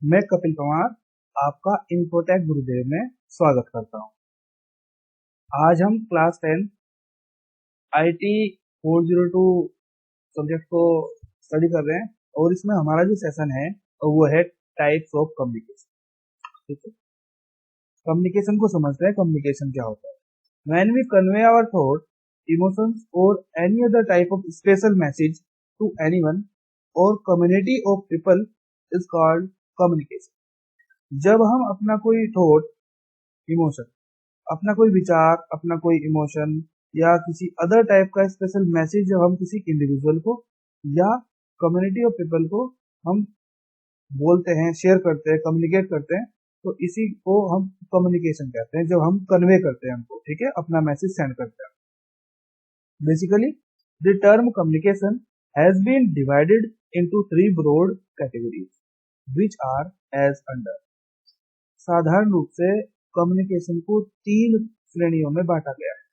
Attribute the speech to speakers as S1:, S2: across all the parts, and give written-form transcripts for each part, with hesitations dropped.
S1: मैं कपिल कुमार आपका इन्फोटेक गुरुदेव में स्वागत करता हूं। आज हम क्लास 10 IT 402 सब्जेक्ट को स्टडी कर रहे हैं और इसमें हमारा जो सेशन है वो है टाइप्स ऑफ कम्युनिकेशन। ठीक है, कम्युनिकेशन को समझते हैं। कम्युनिकेशन क्या होता है? When we convey our thought, emotions और any other type of special message to anyone और community of people is called communication. जब हम अपना कोई थॉट, इमोशन, अपना कोई विचार, अपना कोई इमोशन या किसी अदर टाइप का स्पेशल मैसेज जब हम किसी इंडिविजुअल को या कम्युनिटी ऑफ पीपल को हम बोलते हैं, शेयर करते हैं, कम्युनिकेट करते हैं, तो इसी को हम कम्युनिकेशन कहते हैं। जब हम कन्वे करते हैं हमको, ठीक है, अपना मैसेज सेंड करते हैं। Basically the term communication has been divided into three broad categories which are as under. साधारण रूप से कम्युनिकेशन को तीन श्रेणियों में बांटा गया है।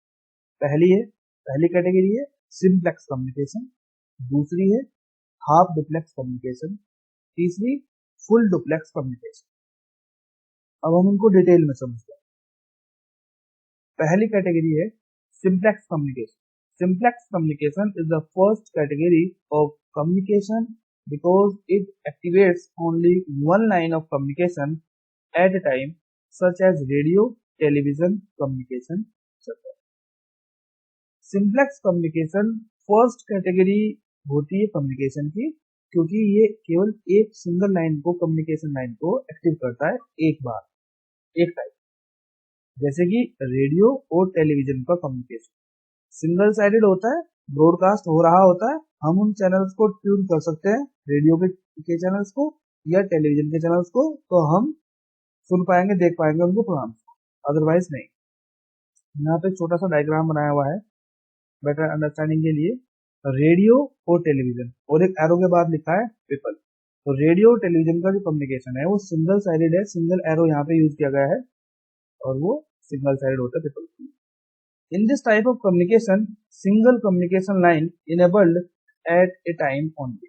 S1: पहली कैटेगरी है सिंप्लेक्स कम्युनिकेशन, दूसरी है हाफ डुप्लेक्स कम्युनिकेशन, तीसरी फुल डुप्लेक्स कम्युनिकेशन। अब हम इनको डिटेल में समझते हैं। पहली कैटेगरी है simplex communication. Simplex communication is the first category of communication because it activates only one line of communication at a time, such as radio, television, communication, etc. Simplex communication first category होती है communication की, क्योंकि ये केवल एक single line को, communication line को active करता है एक बार, एक टाइम। जैसे कि रेडियो और टेलीविजन का कम्युनिकेशन सिंगल साइडेड होता है, ब्रॉडकास्ट हो रहा होता है, हम उन चैनल्स को ट्यून कर सकते हैं, रेडियो के चैनल्स को या टेलीविजन के चैनल्स को, तो हम सुन पाएंगे, देख पाएंगे उनको प्रोग्राम, अदरवाइज नहीं। यहाँ पे छोटा सा डायग्राम बनाया हुआ है बेटर अंडरस्टैंडिंग के लिए। रेडियो और टेलीविजन और एक एरो के बाद लिखा है पीपल। तो रेडियो और टेलीविजन का जो कम्युनिकेशन है वो सिंगल साइडेड है, सिंगल एरो यहाँ पे यूज किया गया है और वो सिंगल साइडेड होता है people. In this type of communication, single communication line enabled at a time only.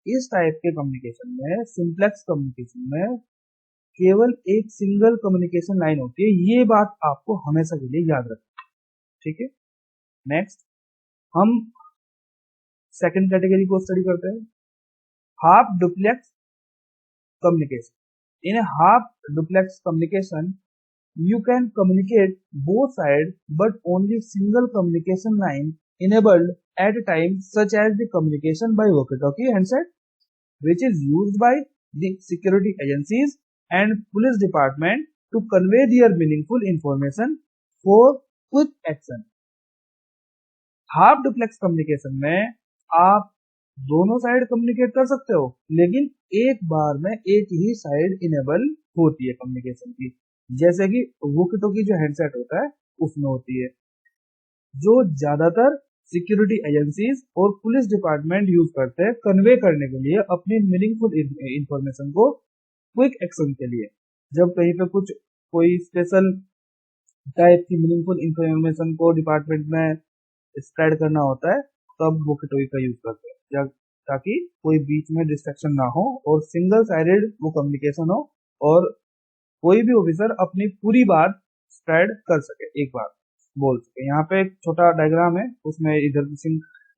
S1: इस टाइप के कम्युनिकेशन में, सिंप्लेक्स कम्युनिकेशन में, केवल एक सिंगल कम्युनिकेशन लाइन होती है। ये बात आपको हमेशा के लिए याद रखना, ठीक है। नेक्स्ट हम सेकंड कैटेगरी को स्टडी करते हैं, half duplex communication. In half duplex communication you can communicate both sides, but only single communication line enabled at a time, such as the communication by walkie-talkie handset, which is used by the security agencies and police department to convey their meaningful information for quick action. Half duplex communication में आप दोनों side communicate कर सकते हो, लेकिन एक बार में एक ही साइड इनेबल होती है कम्युनिकेशन की। जैसे कि वॉकी टॉकी जो हेडसेट होता है उसमें होती है, जो ज्यादातर सिक्योरिटी एजेंसीज और पुलिस डिपार्टमेंट यूज करते हैं कन्वे करने के लिए अपनी मीनिंगफुल इंफॉर्मेशन को क्विक एक्शन के लिए। जब कहीं पे कुछ कोई स्पेशल टाइप की मीनिंगफुल इंफॉर्मेशन को डिपार्टमेंट में स्प्रेड करना होता है, तब वॉकी टॉकी का यूज करते हैं, ताकि कोई बीच में डिस्ट्रैक्शन ना हो और सिंगल साइडेड वो कम्युनिकेशन हो और कोई भी ऑफिसर अपनी पूरी बात स्प्रेड कर सके, एक बार बोल सके। यहाँ पे एक छोटा डायग्राम है, उसमें इधर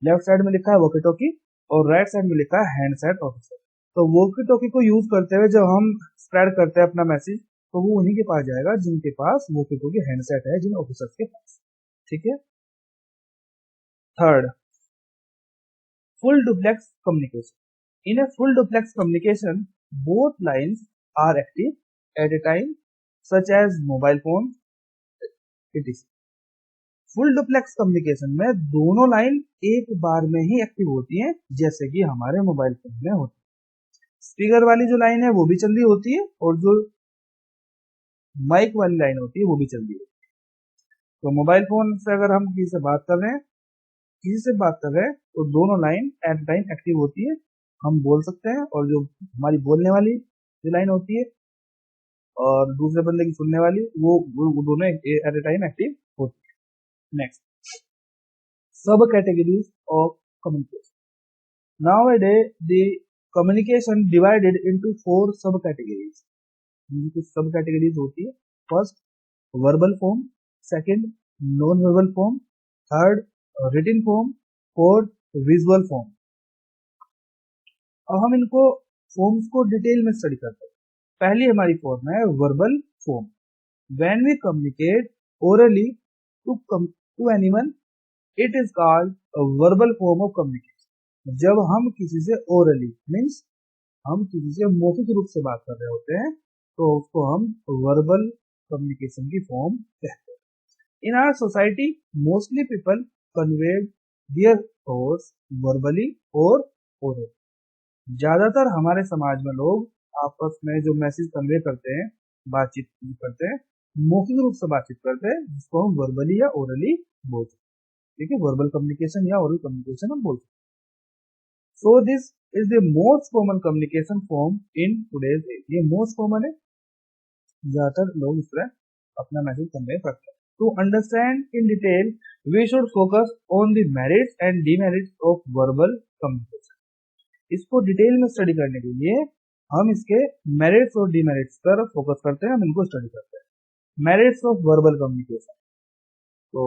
S1: लेफ्ट साइड में लिखा है वॉकी टॉकी और राइट साइड में लिखा है हैंडसेट ऑफिसर। तो वॉकी टॉकी को यूज करते हुए जब हम स्प्रेड करते हैं अपना मैसेज, तो वो उन्हीं के पास जाएगा जिनके पास वॉकी टॉकी हैंडसेट है, जिन ऑफिसर्स के पास, ठीक है। Third, full duplex communication. In a full duplex communication both lines are active at a time, such as mobile phone, etc. Full duplex communication में दोनों लाइन एक बार में ही एक्टिव होती हैं, जैसे कि हमारे मोबाइल फोन में होती है। स्पीकर वाली जो लाइन है वो भी चल रही होती है और जो माइक वाली लाइन होती है वो भी चल रही होती है। तो मोबाइल फोन से अगर हम किसी से बात कर रहे हैं, तो दोनों लाइन एट टाइम एक्टिव होती है, हम बोल सकते हैं, और जो हमारी बोलने वाली जो लाइन होती है और दूसरे बंदे की सुनने वाली, वो दोनों एट ए टाइम एक्टिव होती है। नेक्स्ट, सब categories of communication. Nowadays, the communication divided into 4 subcategories. कुछ सब कैटेगरीज होती है. First verbal form, second non verbal form, third written form, fourth visual form. अब हम इनको फॉर्म्स को डिटेल में स्टडी करते हैं. पहली हमारी फॉर्म है verbal form. When we communicate orally to anyone it is called verbal form of communication. जब हम किसी से ओरली मीन्स हम किसी से मौखिक रूप से बात कर रहे होते हैं तो उसको हम वर्बल कम्युनिकेशन की फॉर्म कहते हैं. In our society mostly people conveyed their thoughts verbally और ओरली. ज्यादातर हमारे समाज में लोग आपस में जो मैसेज कन्वे करते हैं, बातचीत करते हैं, मौखिक रूप से बातचीत करते हैं, जिसको हम वर्बली या ओरली बोलते हैं. ठीक है, वर्बल कम्युनिकेशन या ओरल कम्युनिकेशन हम बोलते हैं. So this is the most common communication form in today's age. ये मोस्ट कॉमन है, ज्यादातर लोग इस तरह अपना मैसेज कन्वे करते हैं. To understand in detail we should focus on the merits and demerits of verbal communication. इसको डिटेल में स्टडी करने के लिए हम इसके मेरिट्स और डीमेरिट्स पर फोकस करते हैं, हम इनको स्टडी करते हैं. Merits of verbal communication. तो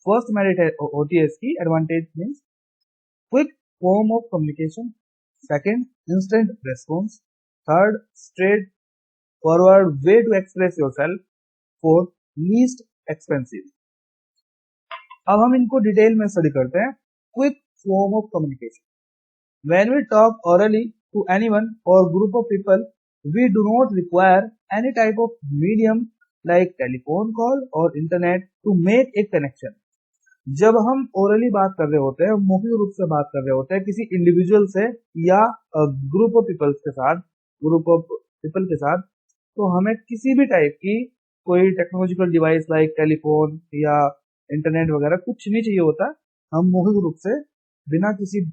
S1: फर्स्ट मेरिट होती है इसकी advantage means quick form of communication, second instant response, third straightforward way to express yourself, fourth least expensive. अब हम इनको डिटेल में स्टडी करते हैं. Quick form of communication. When we talk orally to anyone or group of people, we do not require any type of medium like telephone call or internet to make a connection. जब हम orally बात कर रहे होते हैं, मौखिक रूप से बात कर रहे होते हैं किसी इंडिविजुअल से या ग्रुप ऑफ पीपल के साथ, तो हमें किसी भी टाइप की कोई टेक्नोलॉजिकल डिवाइस लाइक टेलीफोन या इंटरनेट वगैरह कुछ नहीं चाहिए होता. हम मौखिक रूप से बिना किसी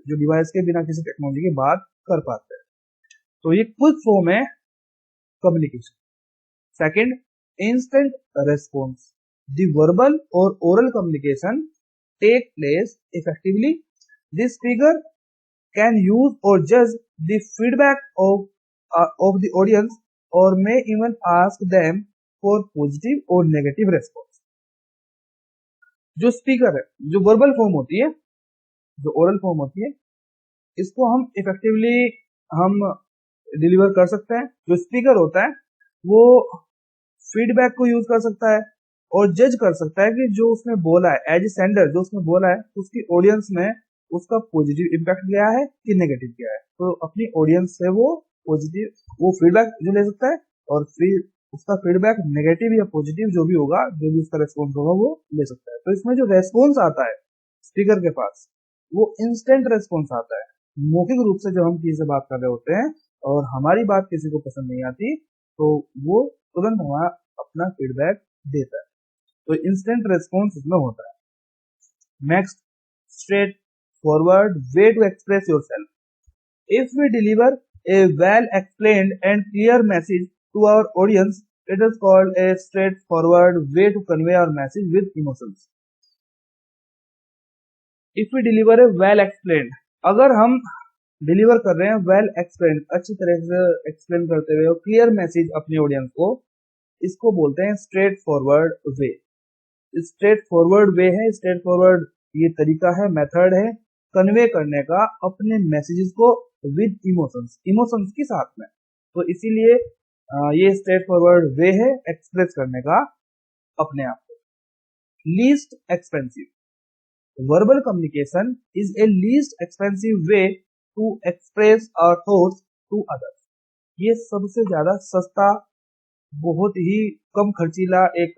S1: जो डिवाइस के, बिना किसी टेक्नोलॉजी की बात कर पाते हैं. तो ये क्विक फॉर्म है communication. Second instant response. The verbal और oral communication take place effectively. This speaker can use और जज the feedback of the audience और may even ask them for positive और नेगेटिव रेस्पॉन्स. जो स्पीकर है, जो verbal form होती है, जो ओरल फॉर्म होती है, इसको हम इफेक्टिवली हम डिलीवर कर सकते हैं. जो स्पीकर होता है वो फीडबैक को यूज कर सकता है और जज कर सकता है कि जो उसने बोला है, एज ए सेंडर जो उसने बोला है, उसकी ऑडियंस में उसका पॉजिटिव इम्पैक्ट गया है कि नेगेटिव गया है. तो अपनी ऑडियंस से वो पॉजिटिव वो फीडबैक जो ले सकता है और फिर उसका फीडबैक नेगेटिव या पॉजिटिव जो भी होगा, जो भी उसका रेस्पॉन्स होगा वो ले सकता है. तो इसमें जो रेस्पॉन्स आता है स्पीकर के पास वो इंस्टेंट रेस्पॉन्स आता है. मौखिक रूप से जब हम किसी से बात कर रहे होते हैं और हमारी बात किसी को पसंद नहीं आती तो वो तुरंत हमारा अपना फीडबैक देता है. तो इंस्टेंट रेस्पॉन्स इसमें होता है. Next straightforward way to express yourself. If we deliver a well explained and clear message to our audience it is called a straightforward way to convey our message with emotions. If we deliver a well explained, अगर हम deliver कर रहे हैं well explained, अच्छी तरह से explain करते हुए क्लियर मैसेज अपनी ऑडियंस को, इसको बोलते हैं स्ट्रेट फॉरवर्ड वे. स्ट्रेट फॉरवर्ड वे है, स्ट्रेट फॉरवर्ड ये तरीका है, मेथड है कन्वे करने का अपने मैसेजेस को विद इमोशंस, इमोशंस के साथ में. तो इसीलिए ये स्ट्रेट फॉरवर्ड वे है एक्सप्रेस करने का अपने आप को. Least expensive. Verbal communication is a least expensive way to express our thoughts to others. ये सबसे ज्यादा सस्ता, बहुत ही कम खर्चीला एक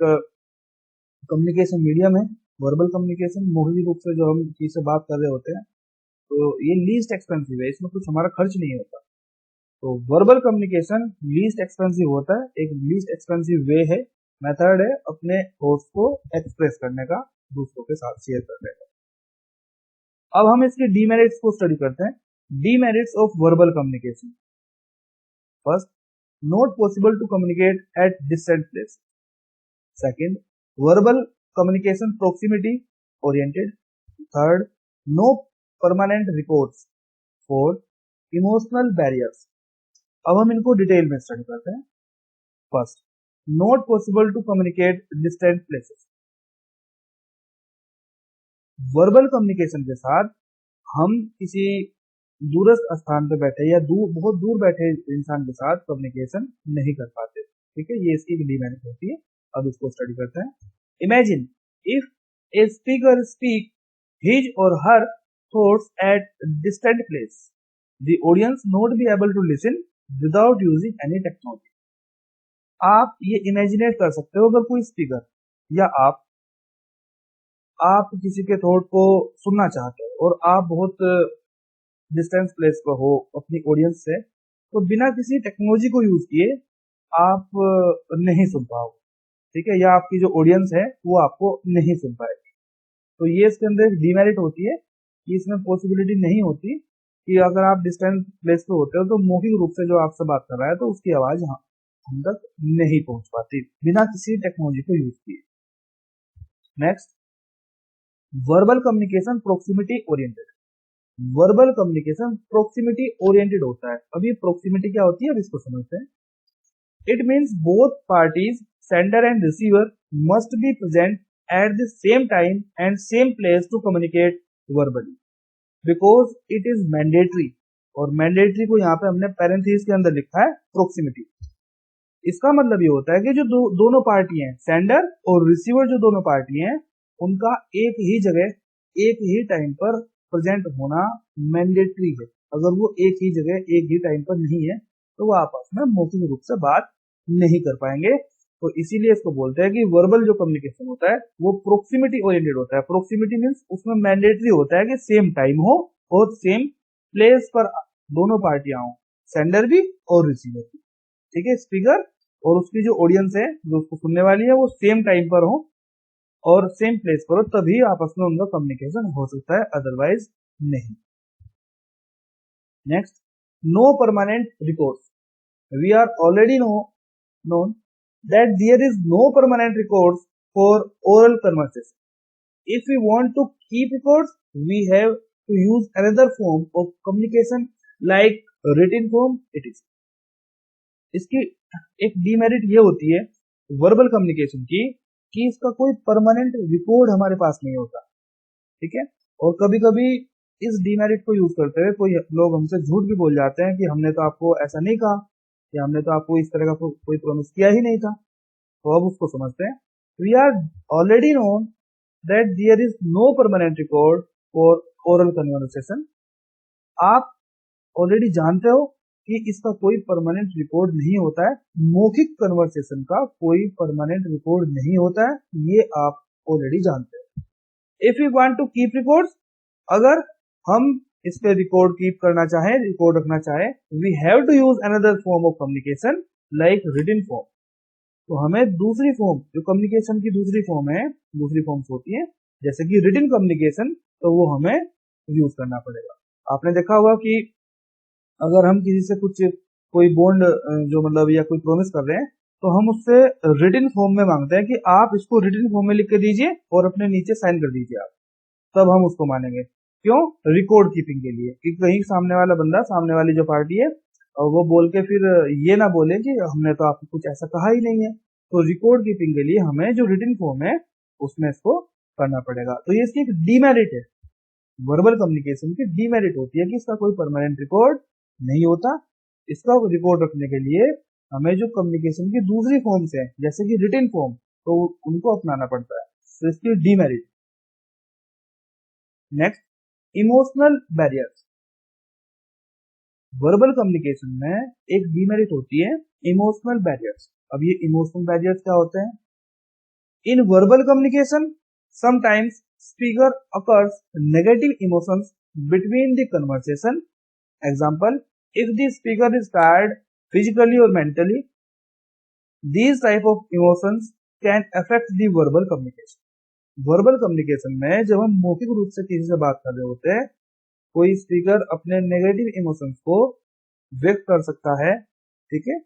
S1: कम्युनिकेशन मीडियम है. वर्बल कम्युनिकेशन मौखिक रूप से जो हम किसी से बात कर रहे होते हैं, तो ये लीस्ट एक्सपेंसिव है, इसमें कुछ हमारा खर्च नहीं होता. तो वर्बल कम्युनिकेशन लीस्ट एक्सपेंसिव होता है, एक लीस्ट एक्सपेंसिव वे है, मेथड है अपने थॉट्स को एक्सप्रेस करने का, दूसरों के साथ शेयर करने का. अब हम इसके डीमेरिट्स को स्टडी करते हैं. Demerits of verbal communication. First, not possible to communicate at distant place. Second, verbal communication proximity oriented. Third, no permanent records. Fourth, emotional barriers. अब हम इनको डिटेल में स्टडी करते हैं। First, not possible to communicate distant places. Verbal communication के साथ हम किसी दूरस्थ स्थान पर बैठे या बहुत दूर बैठे इंसान के साथ कम्युनिकेशन नहीं कर पाते। ठीक है, ये इसकी डिमेरिट होती है। अब इसको स्टडी करते हैं। Imagine if a speaker speak his और her thoughts at distant place, the audience not be able to listen without using any technology. आप ये इमेजिनेट कर सकते हो, अगर कोई स्पीकर या आप किसी के थॉट को सुनना चाहते हो और आप बहुत डिस्टेंस प्लेस पर हो अपनी ऑडियंस से, तो बिना किसी टेक्नोलॉजी को यूज किए आप नहीं सुन पाओगे। ठीक है, या आपकी जो ऑडियंस है वो आपको नहीं सुन पाएगी। तो ये इसके अंदर एक डीमेरिट होती है कि इसमें पॉसिबिलिटी नहीं होती कि अगर आप डिस्टेंस प्लेस पे होते हो तो मौखिक रूप से जो आपसे बात कर रहा है तो उसकी आवाज हम तक नहीं पहुंच पाती बिना किसी टेक्नोलॉजी को यूज किए। Next, verbal communication proximity oriented. Verbal communication proximity oriented होता है। अभी प्रोक्सिमिटी क्या होती है, अब इसको समझते हैं। It means both parties, sender and receiver, must be present at the same time and same place to communicate verbally because it is mandatory. और मैंडेटरी को यहाँ पे हमने पैरेंथेसिस के अंदर लिखा है प्रोक्सिमिटी। इसका मतलब ये होता है कि जो दोनों पार्टी हैं, सेंडर और रिसीवर, जो दोनों पार्टी हैं, उनका एक ही जगह एक ही टाइम पर प्रेजेंट होना मैंडेटरी है। अगर वो एक ही जगह एक ही टाइम पर नहीं है तो वो आपस में मौखिक रूप से बात नहीं कर पाएंगे। तो इसीलिए इसको बोलते हैं कि वर्बल जो कम्युनिकेशन होता है वो प्रोक्सिमिटी ओरिएंटेड होता है। प्रोक्सिमिटी मीन्स उसमें मैंडेटरी होता है कि सेम टाइम हो और सेम प्लेस पर दोनों पार्टियां हो, सेंडर भी और रिसीवर भी। ठीक है, स्पीकर और उसकी जो ऑडियंस है जो उसको सुनने वाली है वो सेम टाइम पर हो और सेम प्लेस पर हो, तभी आपस में उनका कम्युनिकेशन हो सकता है, अदरवाइज नहीं। Next, no permanent records. We are already known that there is no permanent records for oral conversation. If we want to keep records, we have to use another form of communication like written form etc. इसकी एक demerit ये होती है verbal communication की कि इसका कोई permanent record हमारे पास नहीं होता। ठीक है, और कभी कभी इस डीमेरिट को यूज करते हुए कोई लोग हमसे झूठ भी बोल जाते हैं कि हमने तो आपको ऐसा नहीं कहा या हमने तो आपको इस तरह का कोई प्रॉमिस किया ही नहीं था। तो अब उसको समझते हैं। We are already known that there is no permanent record for oral conversation. आप ऑलरेडी जानते हो कि इसका कोई परमानेंट रिकॉर्ड नहीं होता है, मौखिक कन्वर्सेशन का कोई परमानेंट रिकॉर्ड नहीं होता है, ये आप ऑलरेडी जानते हैं। If you want to keep records, अगर हम इस पे रिकॉर्ड कीप करना चाहे, रिकॉर्ड रखना चाहे, we have to use another form of communication like written form. तो हमें दूसरी फॉर्म, जो कम्युनिकेशन की दूसरी फॉर्म है, दूसरी फॉर्म्स होती है जैसे कि रिटन कम्युनिकेशन, तो वो हमें यूज करना पड़ेगा। आपने देखा होगा कि अगर हम किसी से कुछ कोई बॉन्ड जो मतलब या कोई प्रॉमिस कर रहे हैं तो हम उससे रिटन फॉर्म में मांगते हैं कि आप इसको रिटन फॉर्म में लिख के दीजिए और अपने नीचे साइन कर दीजिए आप, तब हम उसको मानेंगे। क्यों? रिकॉर्ड कीपिंग के लिए, कि कहीं सामने वाला बंदा, सामने वाली जो पार्टी है, और वो बोल के फिर ये ना बोले कि हमने तो आपको कुछ ऐसा कहा ही नहीं है। तो रिकॉर्ड कीपिंग के लिए हमें जो रिटन फॉर्म है उसमें इसको करना पड़ेगा। तो ये इसकी एक डीमेरिट है, वर्बल कम्युनिकेशन की डीमेरिट होती है कि इसका कोई परमानेंट रिकॉर्ड नहीं होता। इसका रिकॉर्ड रखने के लिए हमें जो कम्युनिकेशन की दूसरी फॉर्म्स है जैसे कि रिटन फॉर्म, तो उनको अपनाना पड़ता है। तो इसकी demerit. Next, emotional barriers. Verbal communication में एक डीमेरिट होती है इमोशनल बैरियर्स। अब ये इमोशनल बैरियर्स क्या होते हैं? In verbal communication sometimes speaker occurs negative emotions between the conversation. Example, if the speaker is tired physically or mentally, these type of emotions can affect the verbal communication. Verbal communication में जब हम मौखिक रूप से किसी से बात कर रहे होते हैं, कोई स्पीकर अपने नेगेटिव इमोशंस को व्यक्त कर सकता है। ठीक है,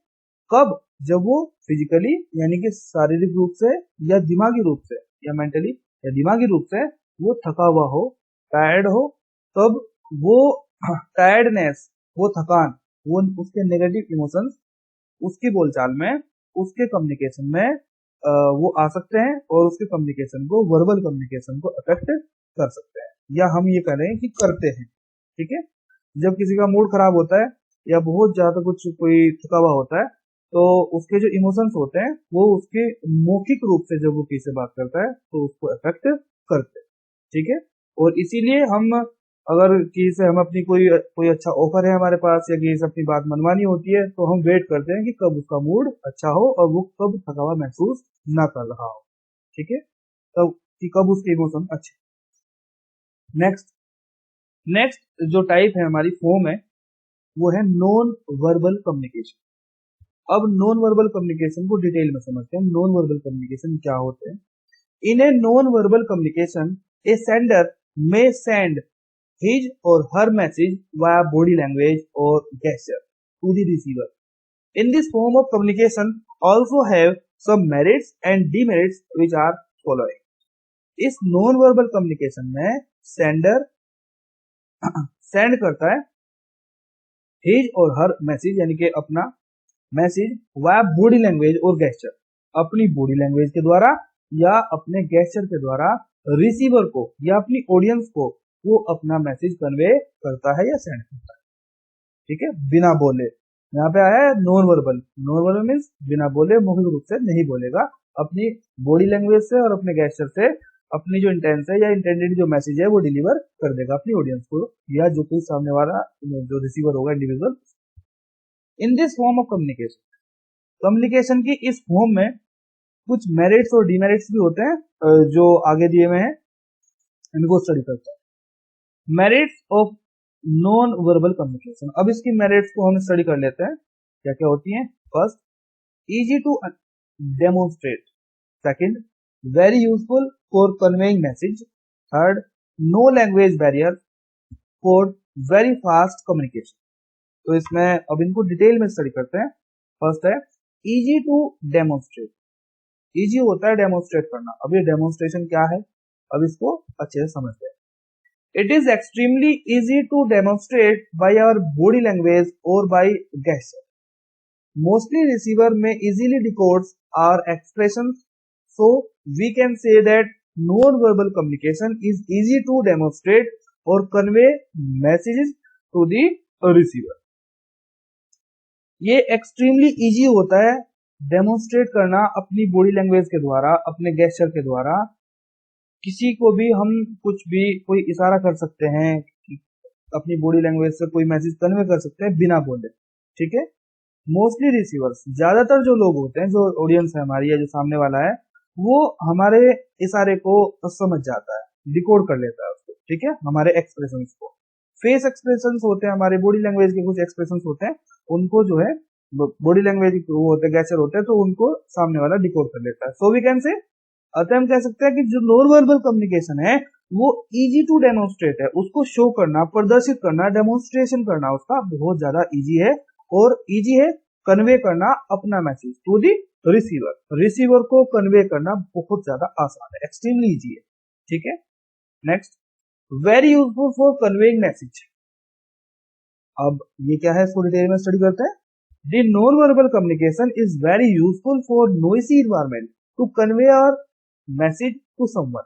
S1: कब? जब वो फिजिकली यानी कि शारीरिक रूप से या दिमागी रूप से या मेंटली या दिमागी रूप से वो थका हुआ हो, टायर्ड हो, तब वो टायर्डनेस वो थकान, वो उसके नेगेटिव इमोशंस उसकी बोलचाल में, उसके कम्युनिकेशन में वो आ सकते हैं और उसके कम्युनिकेशन को, वर्बल कम्युनिकेशन को अफेक्ट कर सकते हैं, या हम ये कह रहे हैं कि करते हैं। ठीक है, जब किसी का मूड खराब होता है या बहुत ज्यादा कुछ कोई थका हुआ होता है, तो उसके जो इमोशंस होते हैं वो उसके मौखिक रूप से जब वो किसी से बात करता है तो उसको अफेक्ट करते हैं। ठीक है, और इसीलिए हम अगर किसी से हम अपनी कोई कोई अच्छा ऑफर है हमारे पास या किसी से अपनी बात मनवानी होती है तो हम वेट करते हैं कि कब उसका मूड अच्छा हो और वो कब थका हुआ महसूस ना कर रहा हो। ठीक है, तब कि कब उसके इमोशन अच्छे। नेक्स्ट जो टाइप है हमारी फॉर्म है वो है नॉन वर्बल कम्युनिकेशन। अब नॉन वर्बल कम्युनिकेशन को डिटेल में समझते हैं, नॉन वर्बल कम्युनिकेशन क्या होते हैं। In a non verbal communication a sender may send his or her message via body language or gesture to the receiver. In this form of communication also have some merits and demerits which are following. इस non verbal communication में sender send करता है his और हर message यानी कि अपना message via body language और gesture, अपनी बॉडी लैंग्वेज के द्वारा या अपने गेस्चर के द्वारा रिसीवर को या अपनी ऑडियंस को वो अपना मैसेज कन्वे करता है या सेंड करता है। ठीक है, बिना बोले। यहाँ पे आया है non verbal. Non verbal means बिना बोले, मौखिक रूप से नहीं बोलेगा, अपनी बॉडी लैंग्वेज से और अपने गेस्चर से अपनी जो इंटेंस है या इंटेंडेड जो मैसेज है वो डिलीवर कर देगा अपनी ऑडियंस को या जो कोई सामने वाला जो रिसीवर होगा individual. In this form of communication की इस फॉर्म में कुछ मेरिट्स और डिमेरिट्स भी होते हैं जो आगे दिए हुए हैं, इनको स्टडी करते हैं। Merits of non verbal communication. अब इसकी मेरिट्स को हम स्टडी कर लेते हैं क्या क्या होती हैं। First, easy to demonstrate. Second, very useful for conveying message. Third, no language barrier. Fourth, very fast communication. तो इसमें अब इनको डिटेल में स्टडी करते हैं। फर्स्ट है इजी टू डेमोन्स्ट्रेट। इजी होता है डेमोन्स्ट्रेट करना। अब ये डेमोन्स्ट्रेशन क्या है, अब इसको अच्छे से समझते हैं। It is extremely easy to demonstrate by our body language or by gesture. Mostly receiver may easily decode our expressions, so we can say that non-verbal communication is easy to demonstrate or convey messages to the receiver. ये extremely easy होता है demonstrate करना अपनी body language के द्वारा, अपने gesture के द्वारा। किसी को भी हम कुछ भी कोई इशारा कर सकते हैं, अपनी बॉडी लैंग्वेज से कोई मैसेज कन्वे कर सकते हैं बिना बोले। ठीक है, मोस्टली रिसीवर्स, ज्यादातर जो लोग होते हैं, जो ऑडियंस है हमारी या जो सामने वाला है, वो हमारे इशारे को समझ जाता है, डिकोड कर लेता है उसको। ठीक है, हमारे एक्सप्रेशंस को, फेस एक्सप्रेशंस होते हैं, हमारे बॉडी लैंग्वेज के कुछ एक्सप्रेशंस होते हैं, उनको जो है बॉडी लैंग्वेज वो होते हैं, गेस्चर होते हैं, तो उनको सामने वाला डिकोड कर लेता है। सो वी कैन से, अतः हम कह सकते हैं कि जो नॉन वर्बल कम्युनिकेशन है वो इजी टू डेमोन्स्ट्रेट है, उसको शो करना, प्रदर्शित करना, डेमोन्स्ट्रेशन करना उसका बहुत ज्यादा इजी है, और इजी है कन्वे करना अपना message to the receiver. Receiver को कन्वे करना बहुत ज्यादा आसान है, एक्सट्रीमली इजी है। ठीक है, next, very useful for conveying message. अब ये क्या है, इसको डिटेल में स्टडी करते हैं। The non verbal communication is very useful for noisy environment to convey our message to someone.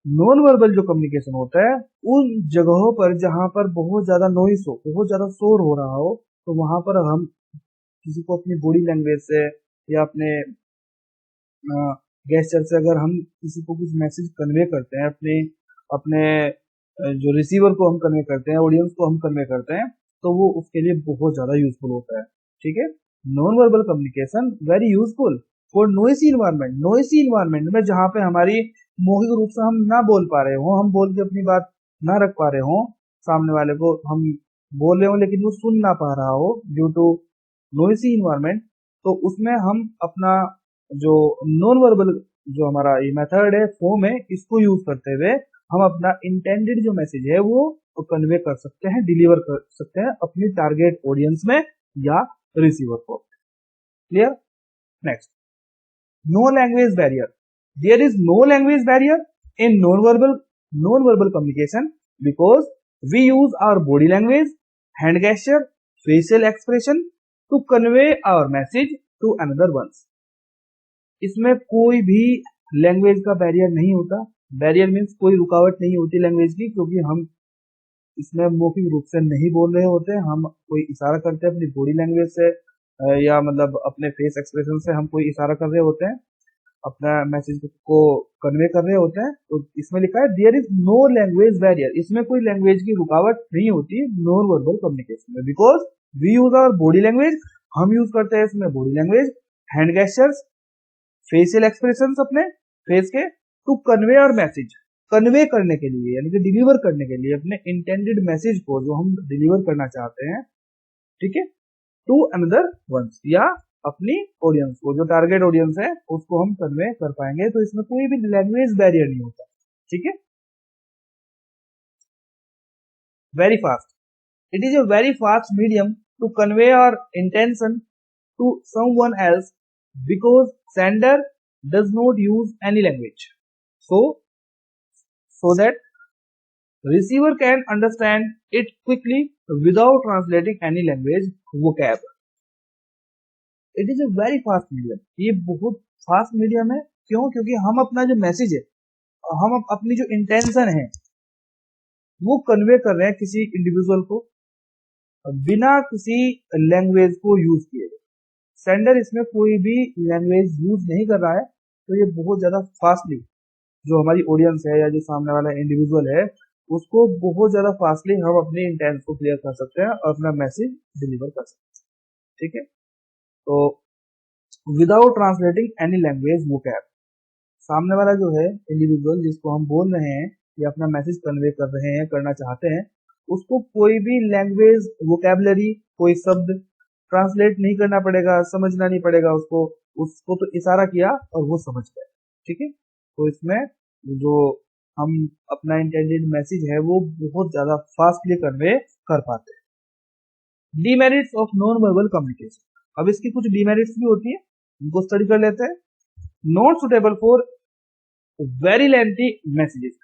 S1: Non verbal जो कम्युनिकेशन होता है उन जगहों पर जहां पर बहुत ज्यादा नॉइस हो, बहुत ज्यादा शोर हो रहा हो, तो वहां पर हम किसी को अपनी बॉडी लैंग्वेज से या अपने गेस्चर से अगर हम किसी को कुछ मैसेज कन्वे करते हैं, अपने अपने जो रिसीवर को हम कन्वे करते हैं, ऑडियंस को हम कन्वे करते हैं, तो वो उसके लिए बहुत ज्यादा यूजफुल होता है। ठीक है, non verbal communication very useful for noisy environment. Noisy environment में जहां पे हमारी मौखिक रूप से हम ना बोल पा रहे हो, हम बोल के अपनी बात ना रख पा रहे हो, सामने वाले को हम बोल रहे हो लेकिन वो सुन ना पा रहा हो ड्यू टू नॉइसी इन्वायरमेंट, तो उसमें हम अपना जो नॉन वर्बल जो हमारा ये मेथड है, फॉर्म है, इसको यूज करते हुए हम अपना इंटेंडेड जो मैसेज है वो कन्वे कर सकते हैं, डिलीवर कर सकते हैं अपनी टारगेट ऑडियंस में या रिसीवर को। Clear? Next, no language barrier. There is no language barrier in non verbal communication because we use our body language hand gesture, facial expression to convey our message to another ones. इसमें कोई भी language का barrier नहीं होता। Barrier means कोई रुकावट नहीं होती लैंग्वेज की, क्योंकि हम इसमें मौखिक रूप से नहीं बोल रहे होते, हम कोई इशारा करते हैं अपनी बॉडी लैंग्वेज से या मतलब अपने फेस एक्सप्रेशन से हम कोई इशारा कर रहे होते हैं, अपना मैसेज को कन्वे कर रहे होते हैं। तो इसमें लिखा है there is no language barrier, इसमें कोई लैंग्वेज की रुकावट नहीं होती नॉन वर्बल कम्युनिकेशन में, because we use our body language, हम यूज करते हैं इसमें body language, hand gestures, facial expressions अपने फेस के, to convey our message, convey करने के लिए यानी कि डिलीवर करने के लिए अपने इंटेंडेड मैसेज को जो हम डिलीवर करना चाहते हैं, ठीक है, टू अनदर वंस, या अपनी ऑडियंस को, जो टारगेट ऑडियंस है उसको हम कन्वे कर पाएंगे। तो इसमें कोई भी लैंग्वेज बैरियर नहीं होता, ठीक है। Very fast, it is a very fast medium to convey our intention to someone else because sender does not use any language, so that receiver can understand it quickly without translating any language vocab. It is a very fast medium. ये बहुत fast medium है। क्यों? क्योंकि हम अपना जो message है, हम अपनी जो इंटेंशन है वो कन्वे कर रहे हैं किसी इंडिविजुअल को बिना किसी लैंग्वेज को यूज किए। सेंडर इसमें कोई भी लैंग्वेज यूज नहीं कर रहा है, तो ये बहुत ज्यादा फास्टली जो हमारी ऑडियंस है या जो सामने वाला इंडिविजुअल है उसको बहुत ज्यादा फास्टली हम अपने इंटेंट को क्लियर कर सकते हैं और अपना मैसेज डिलीवर कर सकते हैं, ठीक है। तो without translating any language vocab, सामने वाला जो है इंडिविजुअल जिसको हम बोल रहे हैं या अपना मैसेज कन्वे कर रहे हैं, करना चाहते हैं, उसको कोई भी लैंग्वेज वोकैबुलरी, कोई शब्द ट्रांसलेट नहीं करना पड़ेगा, समझना नहीं पड़ेगा उसको तो इशारा किया और वो समझ गए, ठीक है। तो इसमें जो हम अपना इंटेंडेड मैसेज है वो बहुत ज्यादा फास्टली कन्वे कर पाते हैं। Demerits of non verbal communication, अब इसकी कुछ डीमेरिट्स भी होती है, उनको स्टडी कर लेते हैं। Not suitable for very lengthy messages,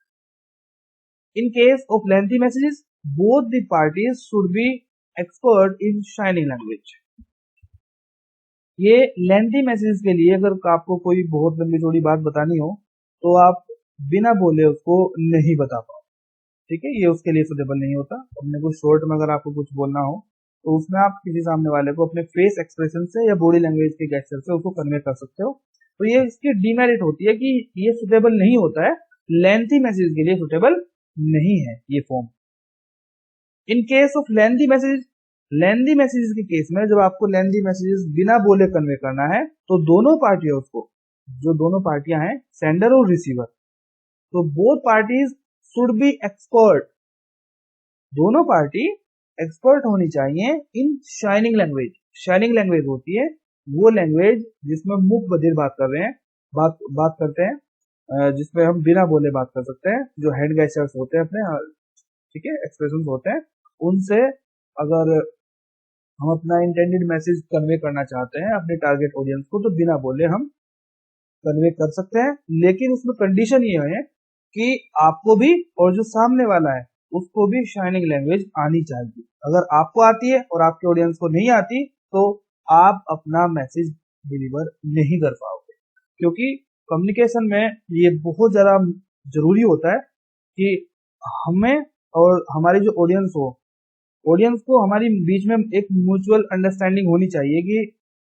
S1: in case of lengthy messages both the parties should be expert in shining language. ये लेंथी मैसेजेस के लिए अगर आपको कोई बहुत लंबी चौड़ी बात बतानी हो तो आप बिना बोले उसको नहीं बता पाओ, ठीक है, ये उसके लिए सुटेबल नहीं होता। अपने को शॉर्ट में अगर आपको कुछ बोलना हो तो उसमें आप किसी सामने वाले को अपने फेस एक्सप्रेशन से या बॉडी लैंग्वेज के गेस्चर से उसको कन्वे कर सकते हो। तो ये इसकी डीमेरिट होती है कि ये सुटेबल नहीं होता है, लेंथी मैसेज के लिए सुटेबल नहीं है ये form. In case of lengthy message, lengthy messages के केस में जब आपको लेंथी मैसेजेस बिना बोले कन्वे करना है तो दोनों पार्टियों को, जो दोनों पार्टियां हैं सेंडर और रिसीवर, तो both parties should be expert, दोनों पार्टी एक्सपर्ट होनी चाहिए इन शाइनिंग लैंग्वेज। शाइनिंग लैंग्वेज होती है वो लैंग्वेज जिसमें मुख बधिर बात कर रहे हैं, बात करते हैं, जिसमें हम बिना बोले बात कर सकते हैं, जो हैंड गेस्चर्स होते हैं अपने, ठीक है, एक्सप्रेशंस होते हैं, उनसे अगर हम अपना इंटेंडेड मैसेज कन्वे करना चाहते हैं अपने टारगेट ऑडियंस को तो बिना बोले हम कन्वे कर सकते हैं। लेकिन उसमें कंडीशन ये है कि आपको भी और जो सामने वाला है उसको भी शाइनिंग लैंग्वेज आनी चाहिए। अगर आपको आती है और आपके ऑडियंस को नहीं आती तो आप अपना मैसेज डिलीवर नहीं कर पाओगे, क्योंकि कम्युनिकेशन में ये बहुत ज्यादा जरूरी होता है कि हमें और हमारी जो ऑडियंस हो, ऑडियंस को हमारी बीच में एक म्यूचुअल अंडरस्टैंडिंग होनी चाहिए कि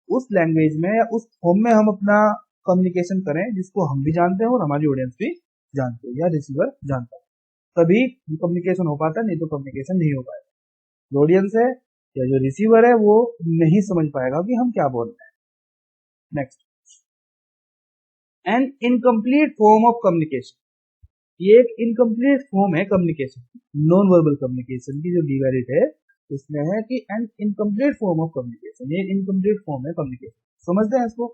S1: उस लैंग्वेज में या उस फॉर्म में हम अपना कम्युनिकेशन करें जिसको हम भी जानते हैं और हमारी ऑडियंस भी जानते हैं या रिसीवर जानता है, तभी कम्युनिकेशन हो पाता है, नहीं तो कम्युनिकेशन नहीं हो पाएगा। जो ऑडियंस है या जो रिसीवर है वो नहीं समझ पाएगा कि हम क्या बोल रहे हैं। Next, an incomplete form of communication, ये एक इनकम्प्लीट फॉर्म है कम्युनिकेशन, नॉन वर्बल कम्युनिकेशन की जो डिमेरिट है उसमें है कि an incomplete form of communication, ये इनकम्प्लीट फॉर्म है कम्युनिकेशन। समझते हैं इसको।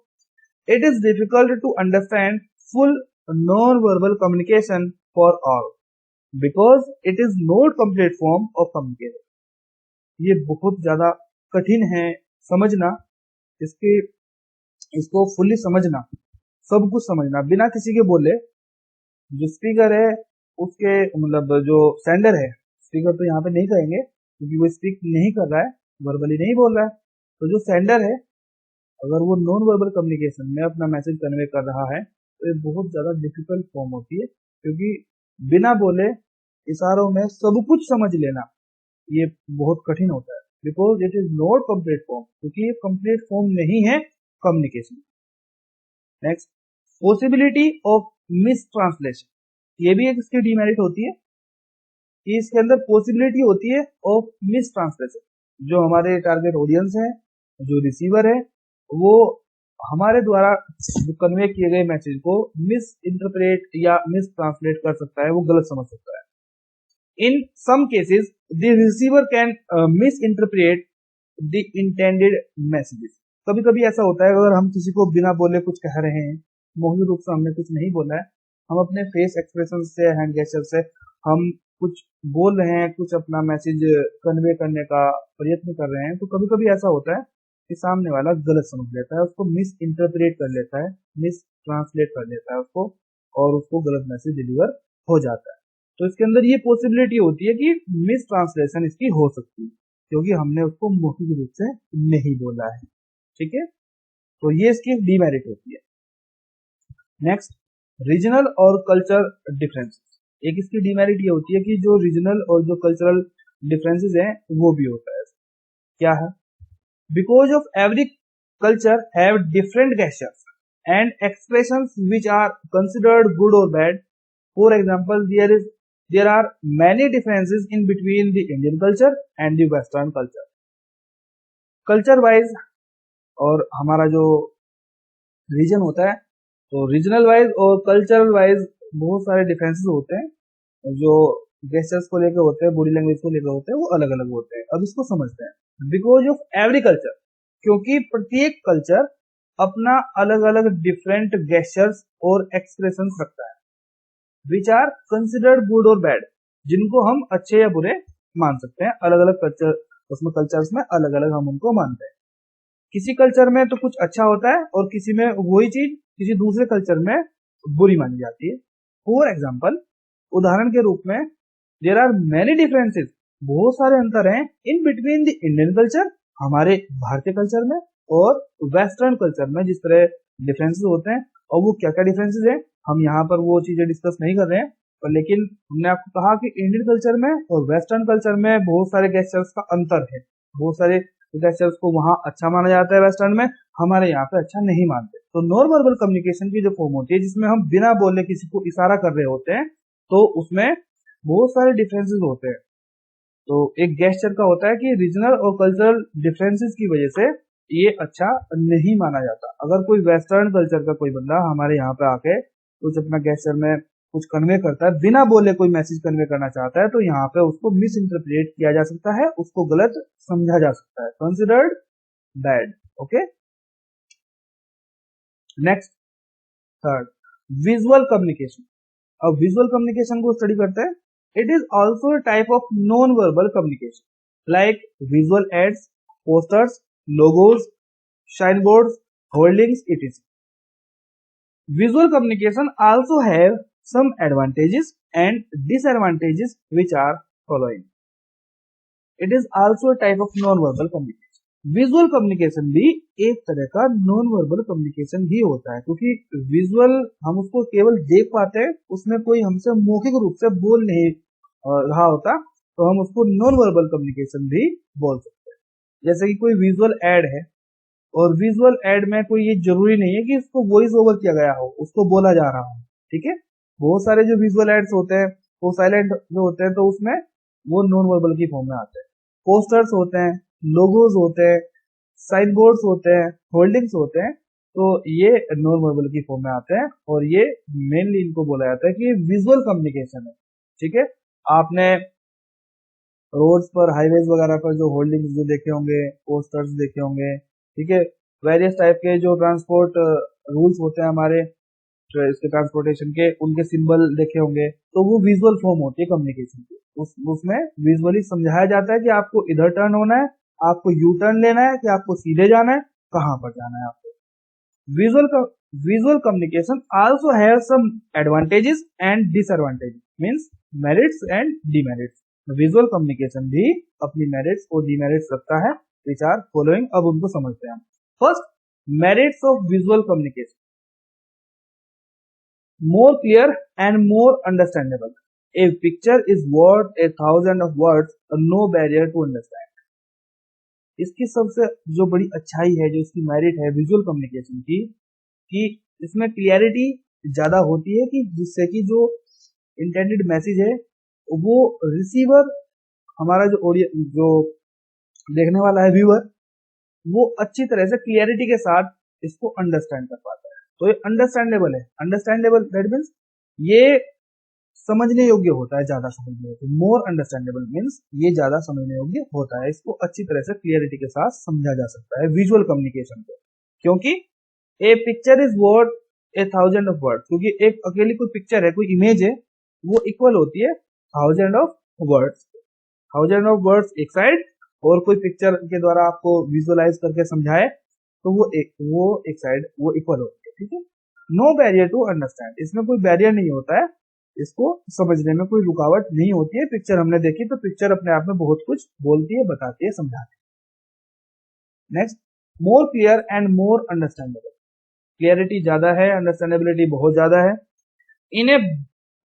S1: It is difficult to understand full non verbal communication for all because it is not complete form of communication. ये बहुत ज्यादा कठिन है समझना, इसको फुल्ली समझना, सब कुछ समझना बिना किसी के बोले। जो स्पीकर है उसके मतलब जो सेंडर है, स्पीकर तो यहाँ पे नहीं कहेंगे, क्योंकि वो स्पीक नहीं कर रहा है, वर्बली नहीं बोल रहा है। तो जो सेंडर है अगर वो नॉन वर्बल कम्युनिकेशन में अपना मैसेज कन्वे कर रहा है तो ये बहुत ज्यादा डिफिकल्ट फॉर्म होती है, क्योंकि बिना बोले इशारों में सब कुछ समझ लेना ये बहुत कठिन होता है, because it is not complete form, क्योंकि ये कंप्लीट फॉर्म नहीं है communication. Next, possibility of miss translation, ये भी एक इसकी डीमेरिट होती है कि इसके अंदर पॉसिबिलिटी होती है ऑफ मिस ट्रांसलेशन। जो हमारे टारगेट ऑडियंस है, जो रिसीवर है, वो हमारे द्वारा कन्वे किए गए मैसेज को मिस इंटरप्रेट या मिस ट्रांसलेट कर सकता है, वो गलत समझ सकता है। In some cases the receiver can misinterpret the intended messages. कभी कभी ऐसा होता है अगर हम किसी को बिना बोले कुछ कह रहे हैं, मौखिक रूप से हमने कुछ नहीं बोला है, हम अपने फेस एक्सप्रेशन से, हैंड गेस्चर से हम कुछ बोल रहे हैं, कुछ अपना मैसेज कन्वे करने का प्रयत्न कर रहे हैं, तो कभी कभी ऐसा होता है कि सामने वाला गलत समझ लेता है, उसको मिस इंटरप्रेट कर लेता है, मिस ट्रांसलेट कर लेता है उसको, और उसको गलत मैसेज डिलीवर हो जाता है। तो इसके अंदर ये पॉसिबिलिटी होती है कि मिस ट्रांसलेशन इसकी हो सकती है, क्योंकि हमने उसको मौखिक रूप से नहीं बोला है। ठीक है, तो ये इसकी डीमेरिट होती है। नेक्स्ट, रीजनल और कल्चर डिफरेंसेस। एक इसकी डीमेरिट ये होती है कि जो रीजनल और जो कल्चरल डिफरेंसेस हैं वो भी होता है। क्या है? Because of every culture have different gestures and expressions which are considered good और bad. For example, there are many differences in between the Indian culture and the western culture. Culture wise और हमारा जो region होता है, तो regional wise और cultural wise बहुत सारे डिफरेंसेस होते हैं, जो गेस्चर्स को लेकर होते हैं, बॉडी लैंग्वेज को लेकर होते हैं, वो अलग अलग होते हैं। अब इसको समझते हैं। बिकॉज ऑफ एवरी कल्चर, क्योंकि प्रत्येक कल्चर अपना अलग अलग डिफरेंट गेस्चर्स और एक्सप्रेशंस रखता है, विच आर कंसिडर्ड गुड और बैड, जिनको हम अच्छे या बुरे मान सकते हैं। अलग अलग कल्चर, उसमें कल्चर्स में अलग अलग हम उनको मानते हैं। किसी कल्चर में तो कुछ अच्छा होता है और किसी में वही चीज किसी दूसरे कल्चर में बुरी मानी जाती है। फॉर एग्जाम्पल, उदाहरण के रूप में, देयर आर मेनी डिफरेंसेस, बहुत सारे अंतर हैं, इन बिटवीन द इंडियन कल्चर, हमारे भारतीय कल्चर में, और वेस्टर्न कल्चर में जिस तरह डिफरेंसेस होते हैं। और वो क्या क्या डिफरेंसेस हैं, हम यहाँ पर वो चीजें डिस्कस नहीं कर रहे हैं, पर लेकिन हमने आपको कहा कि इंडियन कल्चर में और वेस्टर्न कल्चर में बहुत सारे गेस्चर्स का अंतर है। बहुत सारे गेस्चर्स को वहां अच्छा माना जाता है वेस्टर्न में, हमारे यहाँ पे अच्छा नहीं मानते। तो नॉन वर्बल कम्युनिकेशन की जो फॉर्म होती है, जिसमें हम बिना बोले किसी को इशारा कर रहे होते हैं, तो उसमें बहुत सारे डिफरेंसेस होते हैं। तो एक गेस्चर का होता है कि रीजनल और कल्चरल डिफरेंसेस की वजह से ये अच्छा नहीं माना जाता। अगर कोई वेस्टर्न कल्चर का कोई बंदा हमारे यहाँ पे आके कुछ अपना गेस्चर में कुछ कन्वे करता है, बिना बोले कोई मैसेज कन्वे करना चाहता है, तो यहाँ पे उसको मिस इंटरप्रेट किया जा सकता है, उसको गलत समझा जा सकता है, considered bad. Okay, next, third, visual communication. अब विजुअल कम्युनिकेशन को स्टडी करते हैं। It is also a type of non verbal communication like visual aids, posters, logos, shine boards, holdings, etc. Visual communication also have some advantages and disadvantages which are following. It is also a type of non-verbal communication. Visual communication भी एक तरह का non verbal communication ही होता है, क्योंकि visual हम उसको केवल देख पाते हैं, उसमें कोई हमसे मौखिक रूप से बोल नहीं रहा होता, तो हम उसको नॉन वर्बल कम्युनिकेशन भी बोल सकते हैं। जैसे कि कोई विजुअल एड है, और विजुअल एड में कोई ये जरूरी नहीं है कि उसको वॉइस ओवर किया गया हो, उसको बोला जा रहा हो। ठीक है, बहुत सारे जो विजुअल एड्स होते हैं वो साइलेंट जो होते हैं, तो उसमें वो नॉन वर्बल की फॉर्म में आते हैं। पोस्टर्स होते हैं, लोगोज होते हैं, साइन बोर्ड्स होते हैं, होल्डिंग्स होते हैं, तो ये नॉन वर्बल की फॉर्म में आते हैं, और ये मेनली इनको बोला जाता है कि विजुअल कम्युनिकेशन है। ठीक है, आपने रोड्स पर, हाईवेज वगैरह पर जो होल्डिंग्स जो देखे होंगे, पोस्टर्स देखे होंगे, ठीक है, वेरियस टाइप के जो ट्रांसपोर्ट रूल्स होते हैं हमारे इसके ट्रांसपोर्टेशन के, उनके सिंबल देखे होंगे, तो वो विजुअल फॉर्म होती है कम्युनिकेशन की। उसमें विजुअली समझाया जाता है कि आपको इधर टर्न होना है, आपको यू टर्न लेना है, कि आपको सीधे जाना है, कहां पर जाना है आपको। Visual communication also have some advantages and disadvantages, means merits and demerits. Visual communication भी अपनी मेरिट्स और डिमेरिट्स रखता है, विच आर फॉलोइंग। अब उनको समझते हैं हम। First, merits of visual communication: more clear and more understandable. A picture is worth 1,000 of words, no barrier to understand. इसकी सबसे जो बड़ी अच्छाई है, जो इसकी मेरिट है विजुअल कम्युनिकेशन की, कि इसमें क्लियरिटी ज्यादा होती है, कि जिससे कि जो इंटेंडेड मैसेज है वो रिसीवर, हमारा जो ऑडियंस, जो देखने वाला है व्यूअर, वो अच्छी तरह से क्लियरिटी के साथ इसको अंडरस्टैंड कर पाता है। तो ये अंडरस्टैंडेबल है। अंडरस्टैंडेबल दैट मीन्स ये समझने योग्य होता है, ज्यादा समझने योग्य। मोर अंडरस्टैंडेबल मीन्स ये ज्यादा समझने योग्य होता है, इसको अच्छी तरह से क्लियरिटी के साथ समझा जा सकता है विजुअल कम्युनिकेशन को। क्योंकि a picture is worth 1,000 of words, क्योंकि एक अकेली कोई पिक्चर है, कोई इमेज है, वो इक्वल होती है 1,000 ऑफ वर्ड्स। 1,000 ऑफ वर्ड्स एक साइड, और कोई पिक्चर के द्वारा आपको विजुअलाइज करके समझाए तो वो एक साइड वो इक्वल होती है। ठीक है। नो बैरियर टू अंडरस्टैंड, इसमें कोई बैरियर नहीं होता है, इसको समझने में कोई रुकावट नहीं होती है। पिक्चर हमने देखी तो पिक्चर अपने आप में बहुत कुछ बोलती है, बताती है, समझाती है। Next, more clear and more understandable. Clarity ज्यादा है, अंडरस्टैंडेबिलिटी बहुत ज्यादा है। In a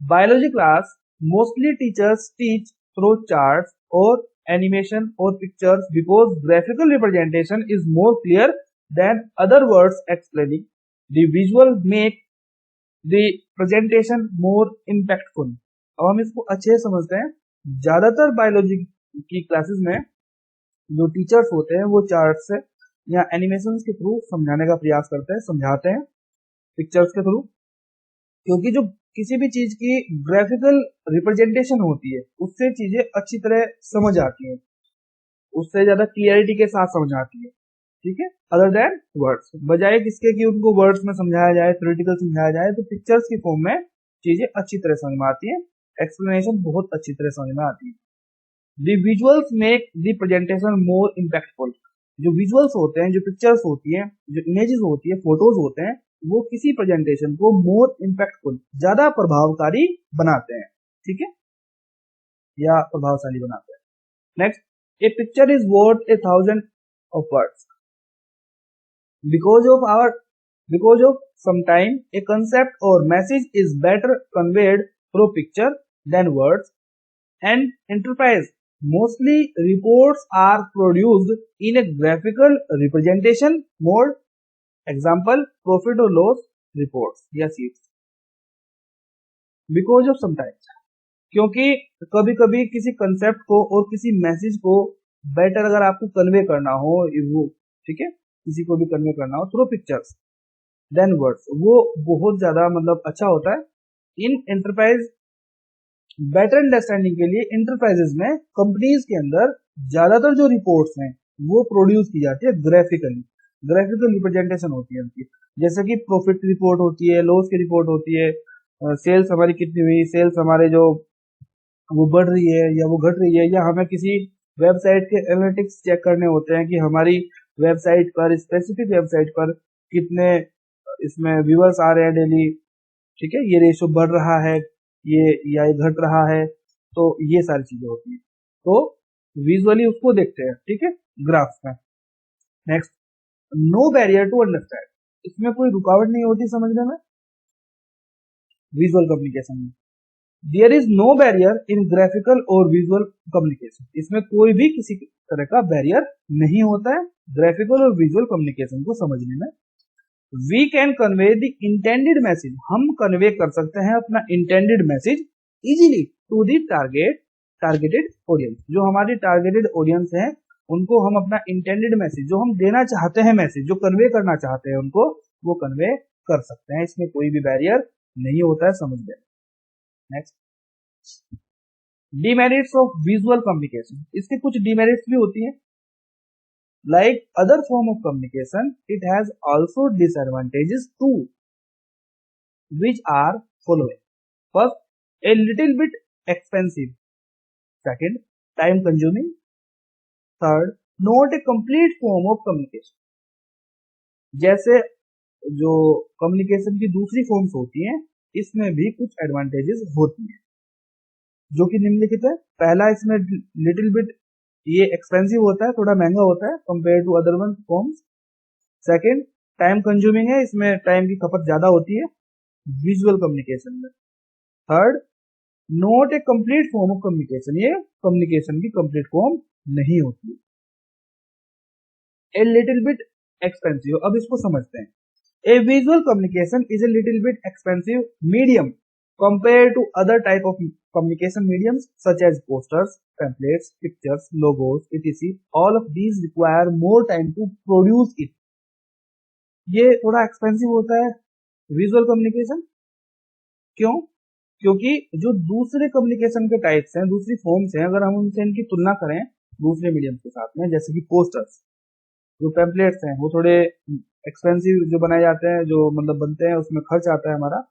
S1: biology class mostly teachers teach through charts और एनिमेशन और pictures because graphical representation is more clear than other words explaining the visual make the presentation more impactful. अब हम इसको अच्छे से समझते हैं। ज्यादातर बायोलॉजी की क्लासेस में जो टीचर्स होते हैं वो चार्ट से या एनिमेशन के थ्रू समझाने का प्रयास करते हैं, समझाते हैं पिक्चर्स के थ्रू, क्योंकि जो किसी भी चीज की ग्राफिकल रिप्रेजेंटेशन होती है उससे चीजें अच्छी तरह समझ आती है, उससे ज्यादा क्लियरिटी के साथ समझ आती है। ठीक है, अदर देन वर्ड्स, बजाय किसके कि उनको वर्ड्स में समझाया जाए, थ्योरेटिकल समझाया जाए, तो पिक्चर्स की फॉर्म में चीजें अच्छी तरह समझ में आती है, एक्सप्लेनेशन बहुत अच्छी तरह समझ में आती है। The visuals make the presentation more impactful. जो विजुअल्स होते हैं, जो पिक्चर्स होती हैं, जो इमेजेस होती है, फोटोज होते हैं, वो किसी प्रेजेंटेशन को मोर इम्पैक्टफुल, ज्यादा प्रभावकारी बनाते हैं। ठीक है, या प्रभावशाली बनाते हैं। Next, A picture is worth 1,000 of words because of sometime a concept or message is better conveyed through picture than words, and enterprise mostly reports are produced in a graphical representation mode, example profit or loss reports या sheets। because of sometimes, क्योंकि कभी कभी किसी concept को और किसी message को better अगर आपको कन्वे करना हो, वो ठीक है, किसी को भी कन्वे करना हो थ्रू पिक्चर्स देन वर्ड्स, वो बहुत ज्यादा मतलब अच्छा होता है। इन एंटरप्राइज बेटर अंडरस्टैंडिंग के लिए इंटरप्राइजेस में, कंपनीज के अंदर ज्यादातर जो रिपोर्ट्स हैं वो प्रोड्यूस की जाती है ग्राफिकली, ग्राफिकल रिप्रेजेंटेशन होती है उनकी, जैसे कि प्रॉफिट रिपोर्ट होती है, लॉस की रिपोर्ट होती है, सेल्स हमारी कितनी हुई, सेल्स हमारे जो वो बढ़ रही है या वो घट रही है, या हमें किसी वेबसाइट के एनालिटिक्स चेक करने होते हैं कि हमारी वेबसाइट पर, स्पेसिफिक वेबसाइट पर कितने इसमें व्यूअर्स आ रहे हैं डेली। ठीक है, ये रेशो बढ़ रहा है, ये घट रहा है, तो ये सारी चीजें होती है, तो विजुअली उसको देखते हैं। ठीक है, ग्राफ्स में। Next, no barrier to understand, इसमें कोई रुकावट नहीं होती समझने में विजुअल कम्युनिकेशन में। There is no barrier in graphical और विजुअल कम्युनिकेशन, इसमें कोई भी किसी तरह का बैरियर नहीं होता है ग्राफिकल और विजुअल कम्युनिकेशन को समझने में। We can convey the intended message, हम कन्वे कर सकते हैं अपना intended message easily to the targeted audience. जो हमारी टारगेटेड ऑडियंस है उनको हम अपना इंटेंडेड मैसेज, जो हम देना चाहते हैं मैसेज, जो कन्वे करना चाहते हैं उनको, वो कन्वे कर सकते हैं, इसमें कोई भी बैरियर नहीं होता है समझने में। Next, demerits of visual communication, इसके कुछ डिमेरिट्स भी होती है। Like other form of communication it has also disadvantages too, which are following: first, a little bit expensive; second, time consuming; third, not a complete form of communication। जैसे जो communication की दूसरी forms होती हैं, इसमें भी कुछ एडवांटेजेस होती हैं। जो कि निम्नलिखित है। पहला, इसमें लिटिल बिट ये एक्सपेंसिव होता है, थोड़ा महंगा होता है compare to other one forms. Second, time consuming है, इसमें टाइम की खपत ज्यादा होती है विजुअल कम्युनिकेशन में। Third, not a complete form of communication, ये कम्युनिकेशन की कंप्लीट फॉर्म नहीं होती। ए लिटिल बिट एक्सपेंसिव, अब इसको समझते हैं। A visual communication is a little bit expensive medium compared to other type of communication mediums such as posters, pamphlets, pictures, logos, etc. All of these require more time to produce it. ये थोड़ा expensive होता है visual communication. क्यों? क्योंकि जो दूसरे communication के types हैं, दूसरी फॉर्म्स हैं, अगर हम उनसे इनकी तुलना करें दूसरे मीडियम के साथ में, जैसे कि पोस्टर्स, जो पैम्पलेट्स हैं, वो थोड़े एक्सपेंसिव जो बनाए जाते हैं, जो मतलब बनते हैं, उसमें खर्च आता है हमारा।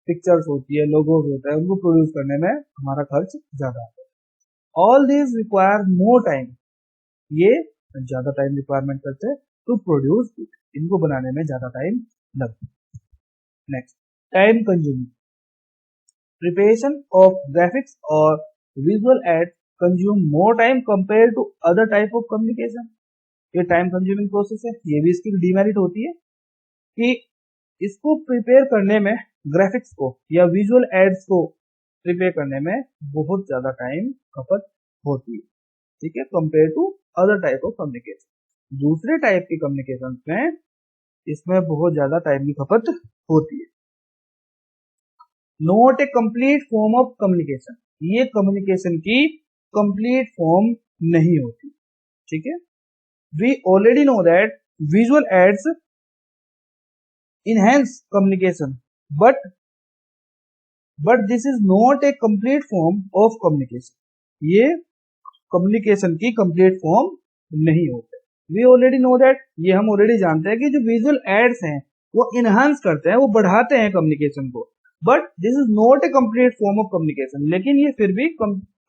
S1: पिक्चर्स होती है, लोगोज होता है, उनको प्रोड्यूस करने में हमारा खर्च ज्यादा आता है। All these require more time, ये ज्यादा टाइम रिक्वायरमेंट करते हैं टू प्रोड्यूस इट, इनको बनाने में ज्यादा टाइम लगता है। Next, time consuming, preparation of graphics और visual aid consume more time compare to other type of communication. ये टाइम कंज्यूमिंग प्रोसेस है, ये भी इसकी डिमेरिट होती है कि इसको प्रिपेयर करने में, ग्राफिक्स को या विजुअल एड्स को प्रिपेयर करने में बहुत ज्यादा टाइम खपत होती है, ठीक है, compare to other type of communication. दूसरे टाइप के कम्युनिकेशन में इसमें बहुत ज्यादा टाइम की खपत होती है। Not a complete form of communication, ये कम्युनिकेशन की कंप्लीट फॉर्म नहीं होती, ठीक है। We already know that visual aids enhance communication, but this is not a complete form of communication. ये communication की complete form नहीं होते। We already know that, ये हम already जानते हैं कि जो visual ads हैं वो enhance करते हैं, वो बढ़ाते हैं communication को, but this is not a complete form of communication, लेकिन ये फिर भी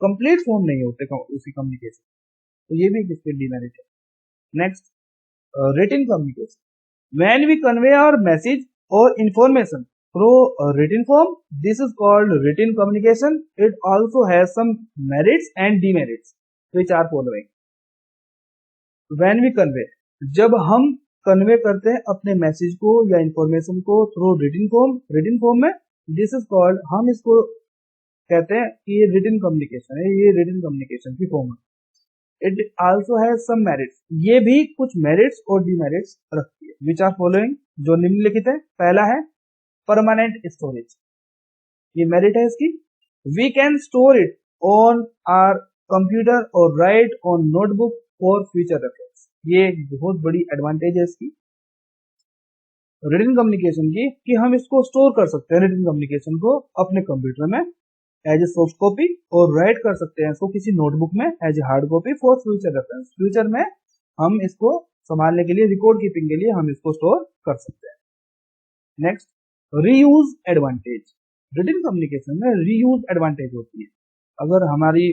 S1: complete form नहीं होते उसी communication, तो ये भी किसके demerit है। Next, written communication. When we convey our message or information through a written form, this is called written communication. It also has some merits and demerits, which are following. When we convey, जब हम convey करते हैं अपने message को या information को through written form में, this is called, हम इसको कहते हैं कि ये रिटन कम्युनिकेशन है, ये रिटन कम्युनिकेशन की फॉर्म है। It also has some merits, ये भी कुछ मेरिट्स और डिमेरिट्स रखती है, which are following, जो निम्नलिखित है। पहला है परमानेंट स्टोरेज, ये मेरिट है इसकी। We can store it on our computer or write on notebook for future reference, ये एक बहुत बड़ी एडवांटेज है इसकी रिटन कम्युनिकेशन की, कि हम इसको स्टोर कर सकते हैं रिटन कम्युनिकेशन को अपने कंप्यूटर में एज ए सॉफ्ट कॉपी, और राइट कर सकते हैं इसको किसी नोटबुक में as a hard copy for future reference. Future में हम इसको संभालने के लिए, रिकॉर्ड कीपिंग के लिए हम इसको स्टोर कर सकते हैं। Next, reuse advantage, written communication में रीयूज एडवांटेज होती है। अगर हमारी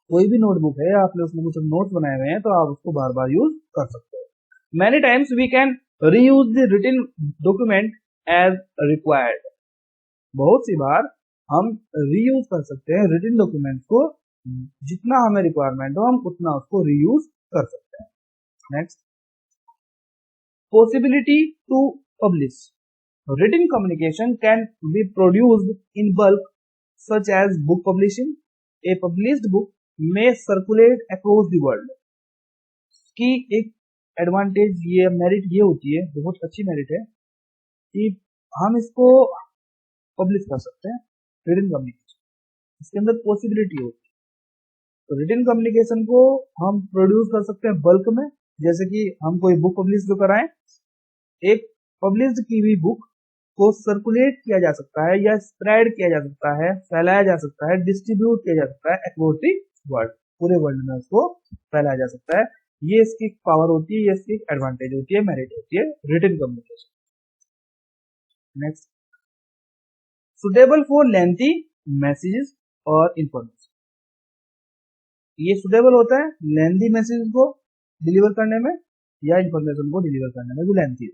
S1: कोई भी नोटबुक है, आपने उसमें कुछ नोट्स बनाए हुए हैं, तो आप उसको बार बार यूज कर सकते हो। Many times we can reuse the written document as required, बहुत सी बार हम रीयूज कर सकते हैं रिटन डॉक्यूमेंट्स को, जितना हमें रिक्वायरमेंट हो हम उतना उसको रीयूज कर सकते हैं। Next, possibility to publish, written communication can be produced in bulk such as book publishing. A published book may circulate across the world, की एक एडवांटेज, ये मेरिट ये होती है, बहुत अच्छी मेरिट है कि हम इसको पब्लिश कर सकते हैं रिटन कम्युनिकेशन, इसके अंदर पॉसिबिलिटी होती है। तो रिटन कम्युनिकेशन को हम प्रोड्यूस कर सकते हैं बल्क में, जैसे कि हम कोई बुक पब्लिश जो कराएं, एक पब्लिश की हुई बुक को सर्कुलेट किया जा सकता है या स्प्रेड किया जा सकता है, फैलाया जा सकता है, डिस्ट्रीब्यूट किया जा सकता है अक्रॉस द वर्ल्ड, पूरे वर्ल्ड में उसको फैलाया जा सकता है। ये इसकी पावर होती है, ये इसकी एडवांटेज होती है, मेरिट होती है written communication. Next, suitable for lengthy messages और इंफॉर्मेशन, ये सुटेबल होता है लेंथी मैसेज को डिलीवर करने में या इंफॉर्मेशन को डिलीवर करने में, जो लेंथी है।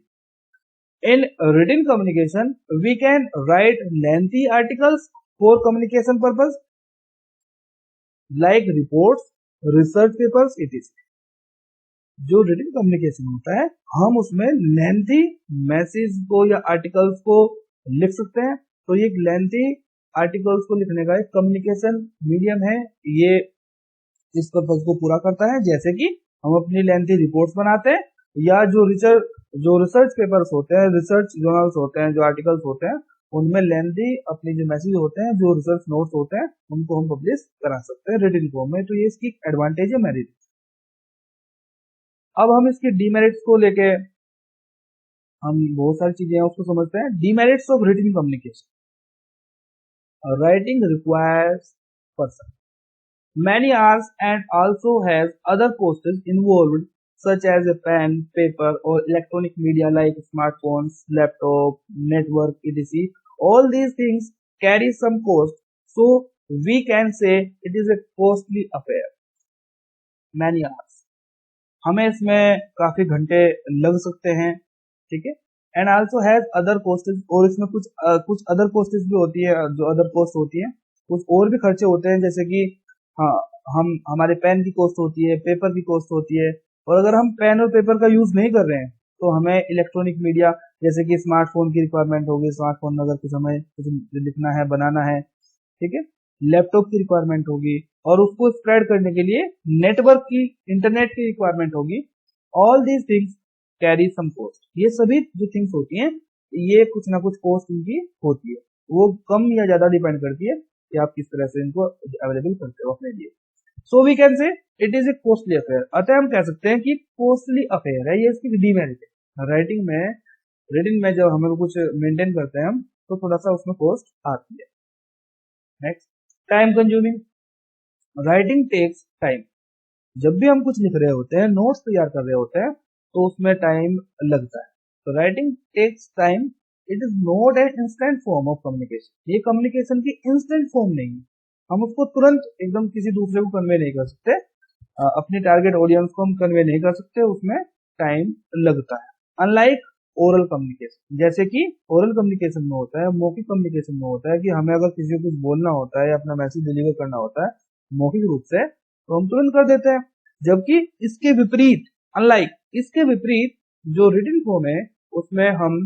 S1: In written communication we can write lengthy articles for communication purpose, like reports, research papers etc. जो रिटन कम्युनिकेशन होता है, हम उसमें लेंथी मैसेज को या आर्टिकल्स को लिख सकते हैं। तो ये एक लेंथी आर्टिकल्स को लिखने का एक कम्युनिकेशन मीडियम है। ये इस पर्पज को पूरा करता है, जैसे कि हम अपनी लेंथी रिपोर्ट्स बनाते हैं, या जो रिसर्च पेपर्स होते हैं, रिसर्च जर्नल्स होते हैं, जो आर्टिकल्स होते हैं, उनमें लेंथी अपने जो मैसेज होते हैं, जो रिसर्च नोट्स होते हैं, उनको हम पब्लिश करा सकते हैं रिटन फॉर्म में। तो ये इसकी एडवांटेज है, मेरिट। अब हम इसके डीमेरिट्स को लेके हम बहुत सारी चीजें हैं उसको समझते हैं। Demerits of written communication: writing requires person many hours and also has other costs involved such as a pen, paper or electronic media like smartphones, laptop, network, etc. All these things carry some cost, so we can say it is a costly affair. Many hours, हमें इसमें काफी घंटे लग सकते हैं, ठीक है। And also has other कॉस्टेज, और इसमें कुछ अदर कॉस्टेज भी होती है, जो अदर कॉस्ट होती है, कुछ और भी खर्चे होते हैं, जैसे कि हाँ, हम हमारे पेन की कॉस्ट होती है, पेपर की कॉस्ट होती है। और अगर हम पेन और पेपर का यूज नहीं कर रहे हैं, तो हमें इलेक्ट्रॉनिक मीडिया जैसे कि स्मार्टफोन की रिक्वायरमेंट होगी। स्मार्टफोन में अगर कुछ हमें कुछ लिखना है, बनाना है, ठीक है। लैपटॉप की रिक्वायरमेंट होगी, और उसको स्प्रेड करने के लिए नेटवर्क की, इंटरनेट की रिक्वायरमेंट होगी। All these things carry some cost. ये सभी जो थिंग्स होती हैं, ये कुछ ना कुछ कॉस्ट इनकी होती है। वो कम या ज्यादा डिपेंड करती है कि आप किस तरह से इनको अवेलेबल करते हो अपने लिए। So we can say it is a costly affair. अतः हम कह सकते हैं कि कॉस्टली अफेयर है, ये इसकी डीमेरिट है। राइटिंग में जब हमें कुछ मेंटेन करते हैं हम, तो थोड़ा सा उसमें कॉस्ट आती है। Next, time consuming. Writing takes time. जब भी हम कुछ लिख रहे होते हैं, नोट्स तैयार कर रहे होते हैं, तो उसमें टाइम लगता है। तो writing takes time. It is not an instant form of communication. ये कम्युनिकेशन की इंस्टेंट फॉर्म नहीं है। हम उसको तुरंत एकदम किसी दूसरे को कन्वे नहीं कर सकते, अपने टारगेट ऑडियंस को हम कन्वे नहीं कर सकते, उसमें टाइम लगता है। अनलाइक ओरल कम्युनिकेशन, जैसे कि ओरल कम्युनिकेशन में होता है, मौखिक कम्युनिकेशन में होता है कि हमें अगर किसी को कुछ बोलना होता है या अपना मैसेज डिलीवर करना होता है मौखिक रूप से, तो हम तुरंत कर देते हैं। जबकि इसके विपरीत, अनलाइक इसके विपरीत, जो रिटन फॉर्म है, उसमें हम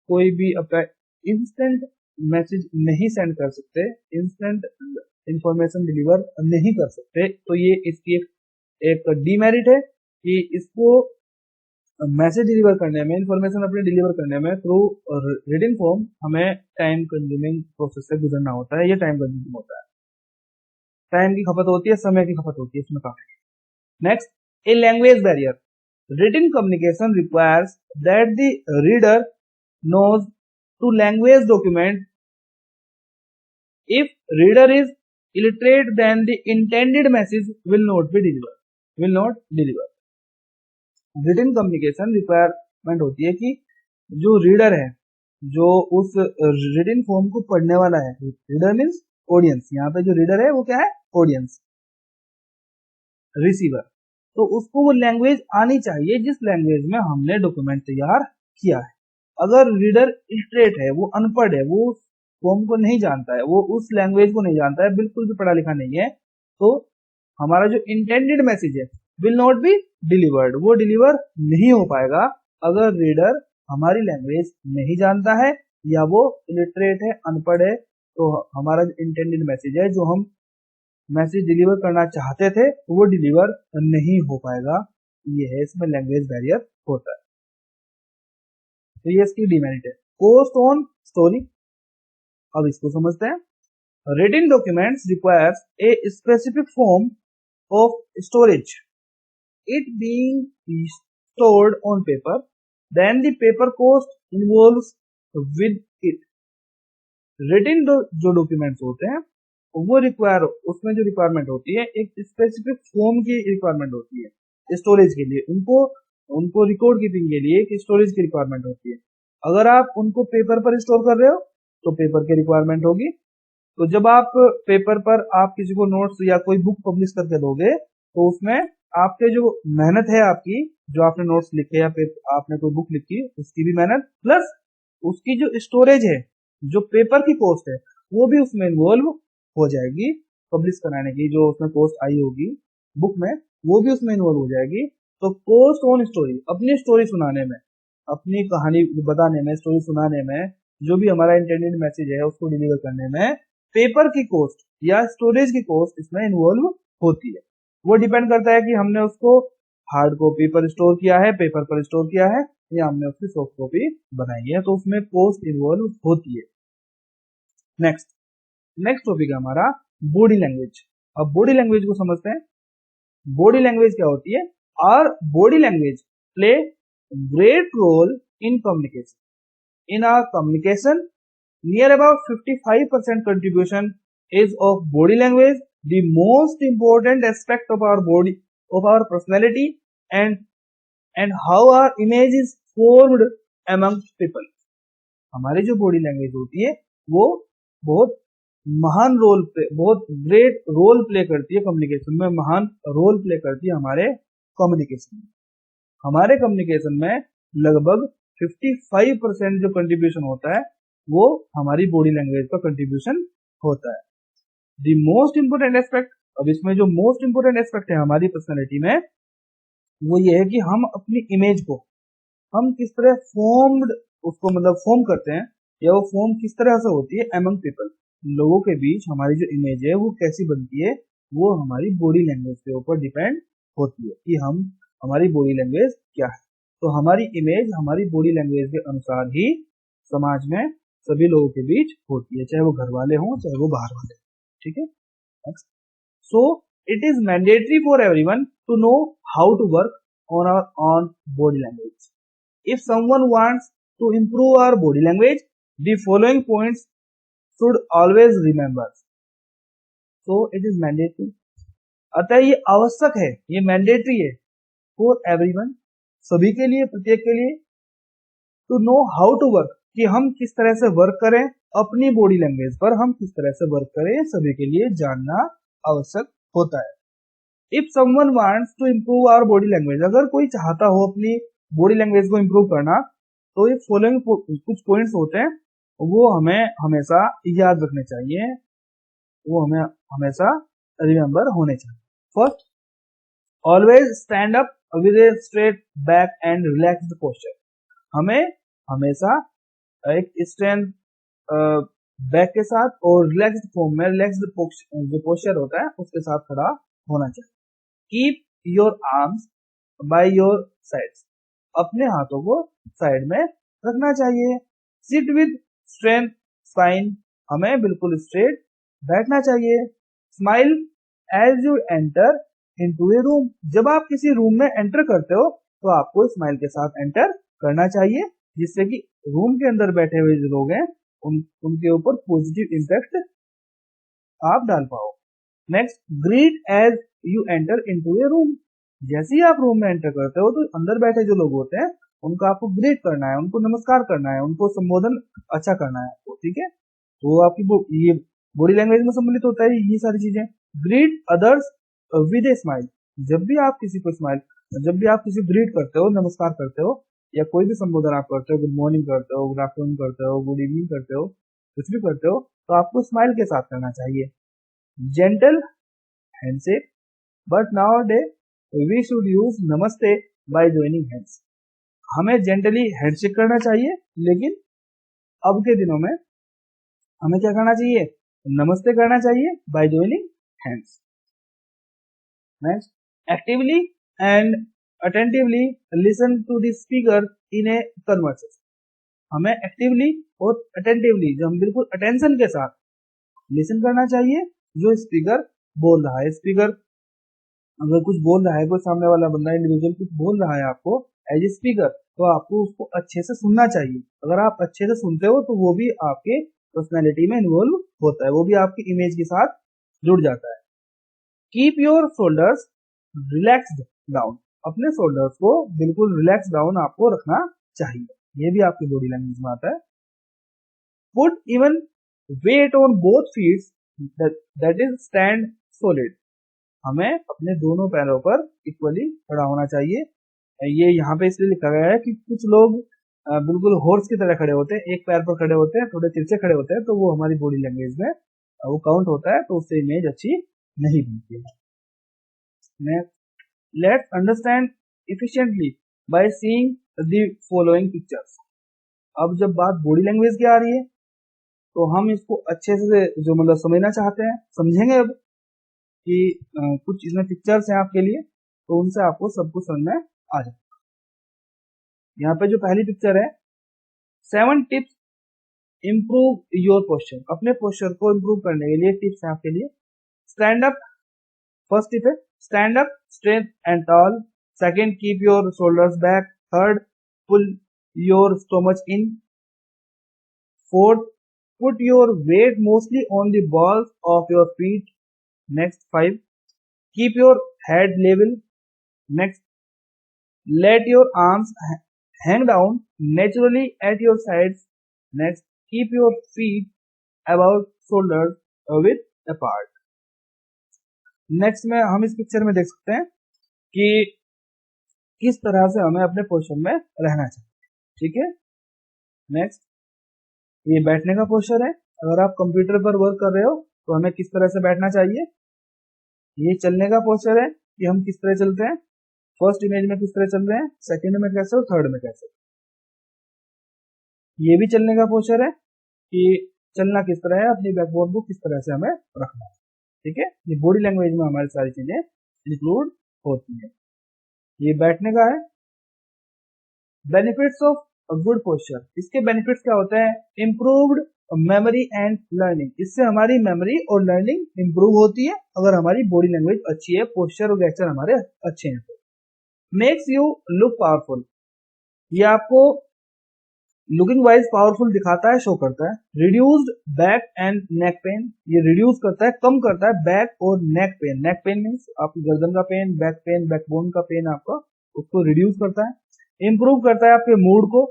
S1: कोई भी अपना इंस्टेंट मैसेज नहीं सेंड कर सकते, इंस्टेंट इंफॉर्मेशन डिलीवर नहीं कर सकते। तो ये इसकी एक डीमेरिट है कि इसको मैसेज डिलीवर करने में, इंफॉर्मेशन अपने डिलीवर करने में थ्रू रिटन फॉर्म हमें टाइम कंज्यूमिंग प्रोसेस से गुजरना होता है। ये टाइम कंज्यूमिंग होता है, टाइम की खपत होती है, समय की खपत होती है इसमें काफी। Next, a language barrier. Written communication requires that the reader knows to language document. If reader is illiterate, then the intended message will not be delivered. Will not deliver. Written communication requirement होती है कि जो reader है, जो उस written form को पढ़ने वाला है, रीडर मीन्स ऑडियंस। यहाँ पे जो रीडर है वो क्या है? Audience, receiver. तो उसको वो लैंग्वेज आनी चाहिए जिस लैंग्वेज में हमने डॉक्यूमेंट तैयार किया है। अगर रीडर इलिटरेट है, वो अनपढ़ है, वो फॉर्म को नहीं जानता है, वो उस लैंग्वेज को नहीं जानता है, बिल्कुल भी पढ़ा लिखा नहीं है, तो हमारा जो इंटेंडेड मैसेज है विल नॉट बी डिलीवर्ड, वो डिलीवर नहीं हो पाएगा अगर रीडर हमारी लैंग्वेज नहीं जानता है या वो इलिटरेट है, अनपढ़ है। तो हमारा जो इंटेंडेड मैसेज है, जो हम मैसेज डिलीवर करना चाहते थे, वो डिलीवर नहीं हो पाएगा। ये है, इसमें लैंग्वेज बैरियर होता है। तो ये इसकी डिमेरिट है। कोस्ट ऑन स्टोरी, अब इसको समझते हैं। Written documents requires a specific form of storage, it being stored on paper, then the paper cost involves with it. Written जो डॉक्यूमेंट्स होते हैं वो रिक्वायर, उसमें जो रिक्वायरमेंट होती है, एक स्पेसिफिक फॉर्म की रिक्वायरमेंट होती है स्टोरेज के लिए। उनको रिकॉर्ड कीपिंग के लिए एक स्टोरेज की रिक्वायरमेंट होती है। अगर आप उनको पेपर पर स्टोर कर रहे हो तो पेपर की रिक्वायरमेंट होगी। तो जब आप पेपर पर आप किसी को नोट्स या कोई बुक पब्लिश करके दोगे, तो उसमें आपके जो मेहनत है, आपकी जो आपने नोट्स लिखे या आपने कोई बुक लिखी, उसकी भी मेहनत, प्लस उसकी जो स्टोरेज है, जो पेपर की कॉस्ट है, वो भी उसमें इन्वॉल्व हो जाएगी। पब्लिश कराने की जो उसमें कॉस्ट आई होगी बुक में, वो भी उसमें इन्वॉल्व हो जाएगी। तो कॉस्ट ऑन स्टोरी, अपनी स्टोरी सुनाने में, अपनी कहानी बताने में, स्टोरी सुनाने में, जो भी हमारा इंटेंडेड मैसेज है उसको डिलीवर करने में पेपर की कॉस्ट या स्टोरेज की कॉस्ट इसमें इन्वॉल्व होती है। वो डिपेंड करता है कि हमने उसको हार्ड कॉपी पर स्टोर किया है, पेपर पर स्टोर किया है, या हमने उसकी सॉफ्ट कॉपी बनाई है, तो उसमें कॉस्ट इन्वॉल्व होती है। नेक्स्ट टॉपिक है हमारा बॉडी लैंग्वेज। अब बॉडी लैंग्वेज को समझते हैं। बॉडी लैंग्वेज क्या होती है? और body language play great role in communication. In our communication, near about 55% contribution is of body language, the most important aspect of our body, of our personality, and how our image is formed among people. हमारी जो body language होती है वो बहुत महान role play, बहुत great role play करती है कम्युनिकेशन में, महान रोल प्ले करती है हमारे कम्युनिकेशन में। हमारे कम्युनिकेशन में लगभग 55% जो कंट्रीब्यूशन होता है वो हमारी बॉडी लैंग्वेज का कंट्रीब्यूशन होता है। द मोस्ट इंपोर्टेंट एस्पेक्ट, अब इसमें जो मोस्ट इंपोर्टेंट एस्पेक्ट है हमारी पर्सनैलिटी में वो ये है कि हम अपनी इमेज को हम किस तरह फॉर्म करते हैं, या वो फॉर्म किस तरह से होती है एमंग पीपल, लोगों के बीच हमारी जो इमेज है वो कैसी बनती है, वो हमारी बॉडी लैंग्वेज के ऊपर डिपेंड होती है कि हमारी बॉडी लैंग्वेज क्या है। तो हमारी इमेज हमारी बॉडी लैंग्वेज के अनुसार ही समाज में सभी लोगों के बीच होती है, चाहे वो घर वाले हों चाहे वो बाहर वाले। ठीक है, next. So it is mandatory for everyone to know how to work on our own body language. If someone wants to improve our body language, the following points should always remember. So it is mandatory, अतः ये आवश्यक है, ये mandatory है for everyone, सभी के लिए, प्रत्येक के लिए, to know how to work, कि हम किस तरह से वर्क करें अपनी बॉडी लैंग्वेज पर, हम किस तरह से वर्क करें सभी के लिए जानना आवश्यक होता है। If someone wants to improve our body language, अगर कोई चाहता हो अपनी बॉडी लैंग्वेज को इंप्रूव करना, तो ये फॉलोइंग कुछ पॉइंट्स होते हैं, वो हमें हमेशा याद रखने चाहिए, वो हमें हमेशा रिमेंबर होने चाहिए। First, always stand up with a straight back and relaxed posture. हमें हमेशा एक स्ट्रेंथ बैक के साथ और रिलैक्स्ड फॉर्म में, रिलैक्स्ड जो पोस्चर होता है उसके साथ खड़ा होना चाहिए। Keep your arms by your sides, अपने हाथों को साइड में रखना चाहिए। सिट विद स्ट्रेंथ स्पाइन, हमें बिल्कुल स्ट्रेट बैठना चाहिए। Smile as you enter into a room, जब आप किसी रूम में एंटर करते हो तो आपको स्माइल के साथ एंटर करना चाहिए, जिससे कि रूम के अंदर बैठे हुए जो लोग हैं उनके ऊपर पॉजिटिव इम्पैक्ट आप डाल पाओ। Next, greet as you enter into a room, जैसे ही आप रूम में एंटर करते हो तो अंदर बैठे जो लोग होते हैं उनको आपको ग्रीट करना है, उनको नमस्कार करना है, उनको संबोधन अच्छा करना है आपको। ठीक है, तो आपकी ये बॉडी लैंग्वेज में सम्मिलित होता है ये सारी चीजें। Greet others with a smile, जब भी आप किसी ग्रीट करते हो, नमस्कार करते हो, या कोई भी संबोधन आप करते हो, गुड मॉर्निंग करते हो, गुड आफ्टरनून करते हो, गुड इवनिंग करते हो, कुछ भी करते हो, तो आपको स्माइल के साथ करना चाहिए। Gentle handshake, but now day we should use namaste by joining hands, हमें जेंटली हैंडशेक करना चाहिए, लेकिन अब के दिनों में हमें क्या करना चाहिए, नमस्ते करना चाहिए by joining hands. Next, actively and attentively listen to the speaker in a conversation, हमें एक्टिवली और अटेंटिवली, जो हम बिल्कुल अटेंशन के साथ लिसन करना चाहिए जो स्पीकर बोल रहा है। स्पीकर अगर कुछ बोल रहा है, कोई सामने वाला बंदा इंडिविजुअल कुछ बोल रहा है आपको एज ए स्पीकर, तो आपको उसको अच्छे से सुनना चाहिए। अगर आप अच्छे से सुनते हो तो वो भी आपके पर्सनैलिटी में इन्वॉल्व होता है, वो भी आपकी इमेज के साथ जुड़ जाता है। Keep your shoulders relaxed down, अपने शोल्डर्स को बिल्कुल रिलैक्स डाउन आपको रखना चाहिए, ये भी आपकी बॉडी लैंग्वेज में आता है। Put even weight on both feet, that is stand solid, हमें अपने दोनों पैरों पर इक्वली खड़ा होना चाहिए। ये यहाँ पे इसलिए लिखा गया है कि कुछ लोग बिल्कुल हॉर्स की तरह खड़े होते हैं, एक पैर पर खड़े होते हैं, थोड़े तिरछे खड़े होते हैं, तो वो हमारी बॉडी लैंग्वेज में वो काउंट होता है तो उससे इमेज अच्छी नहीं बनती है। Next, let's understand efficiently by seeing the following pictures. अब जब बात बॉडी लैंग्वेज की आ रही है तो हम इसको अच्छे से जो मतलब समझना चाहते हैं समझेंगे अब कि कुछ इसमें पिक्चर्स हैं आपके लिए, तो उनसे आपको सब कुछ समझ में आ जाएगा। यहाँ पे जो पहली पिक्चर है, 7 टिप्स इम्प्रूव योर पोस्चर। अपने पोस्चर को इम्प्रूव करने के लिए टिप्स हैं आपके लिए। स्टैंड अप, फर्स्ट टिप है stand up straight and tall. Second, keep your shoulders back. Third, pull your stomach in. Fourth, put your weight mostly on the balls of your feet. Next, 5, keep your head level. Next, let your arms hang down naturally at your sides. Next, keep your feet above shoulders width apart. Next में हम इस picture में देख सकते हैं कि किस तरह से हमें अपने पोस्चर में रहना चाहिए। ठीक है, नेक्स्ट, ये बैठने का पोस्चर है। अगर आप कंप्यूटर पर वर्क कर रहे हो तो हमें किस तरह से बैठना चाहिए। ये चलने का पोस्चर है कि हम किस तरह चलते हैं, फर्स्ट इमेज में किस तरह चल रहे हैं, सेकंड में कैसे और थर्ड में कैसे। ये भी चलने का पोस्चर है कि चलना किस तरह है, अपनी बैकबोन को किस तरह से हमें रखना है। ठीक है, ये बॉडी लैंग्वेज में हमारी सारी चीजें इंक्लूड होती है। ये बैठने का है। बेनिफिट्स ऑफ गुड पोस्चर, इसके बेनिफिट्स क्या होते हैं, इम्प्रूव्ड मेमोरी एंड लर्निंग। इससे हमारी मेमोरी और लर्निंग इंप्रूव होती है अगर हमारी बॉडी लैंग्वेज अच्छी है, पोस्चर और गेस्चर हमारे अच्छे हैं तो। मेक्स यू लुक पावरफुल, ये आपको लुकिंग वाइज पावरफुल दिखाता है, शो करता है। Reduced back and neck pain, ये रिड्यूस करता है, कम करता है बैक और neck pain. Neck pain means आपकी गर्दन का पेन, बैकबोन का पेन आपका, उसको रिड्यूस करता है। इंप्रूव करता है आपके मूड को,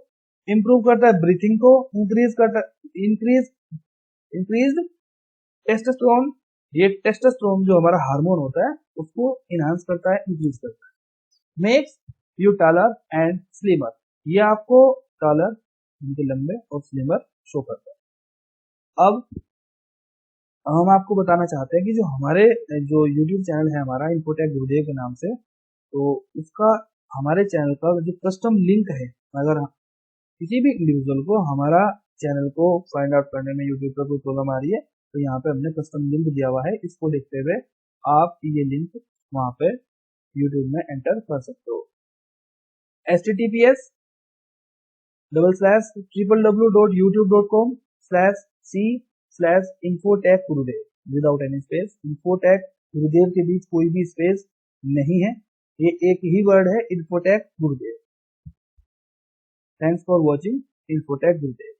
S1: इंप्रूव करता है ब्रीथिंग को, इंक्रीज करता है इंक्रीज टेस्टोस्टेरोन, ये टेस्टोस्टेरोन जो हमारा हार्मोन होता है उसको इनहांस करता है, इंक्रीज करता है। Makes you taller and slimmer, ये आपको टॉलर उनके लंबे और स्लिमर शो करता है। अब हम आपको बताना चाहते हैं कि जो हमारे जो YouTube चैनल है हमारा इन्फोटेक गुरुदेव के नाम से, तो उसका हमारे चैनल का जो कस्टम लिंक है, अगर किसी भी इंडिविजुअल को हमारा चैनल को फाइंड आउट करने में यूट्यूब पर कोई प्रॉब्लम आ रही है तो यहाँ पे हमने कस्टम लिंक दिया हुआ है, इसको देखते हुए आप ये लिंक वहां पे यूट्यूब में एंटर कर सकते हो। https://www.youtube.com/c/infotech गुरुदेव, विदाउट एनी स्पेस। इन्फोटेक गुरुदेव के बीच कोई भी स्पेस नहीं है, ये एक ही वर्ड है, infotech Gurudev. Thanks for watching infotech Gurudev.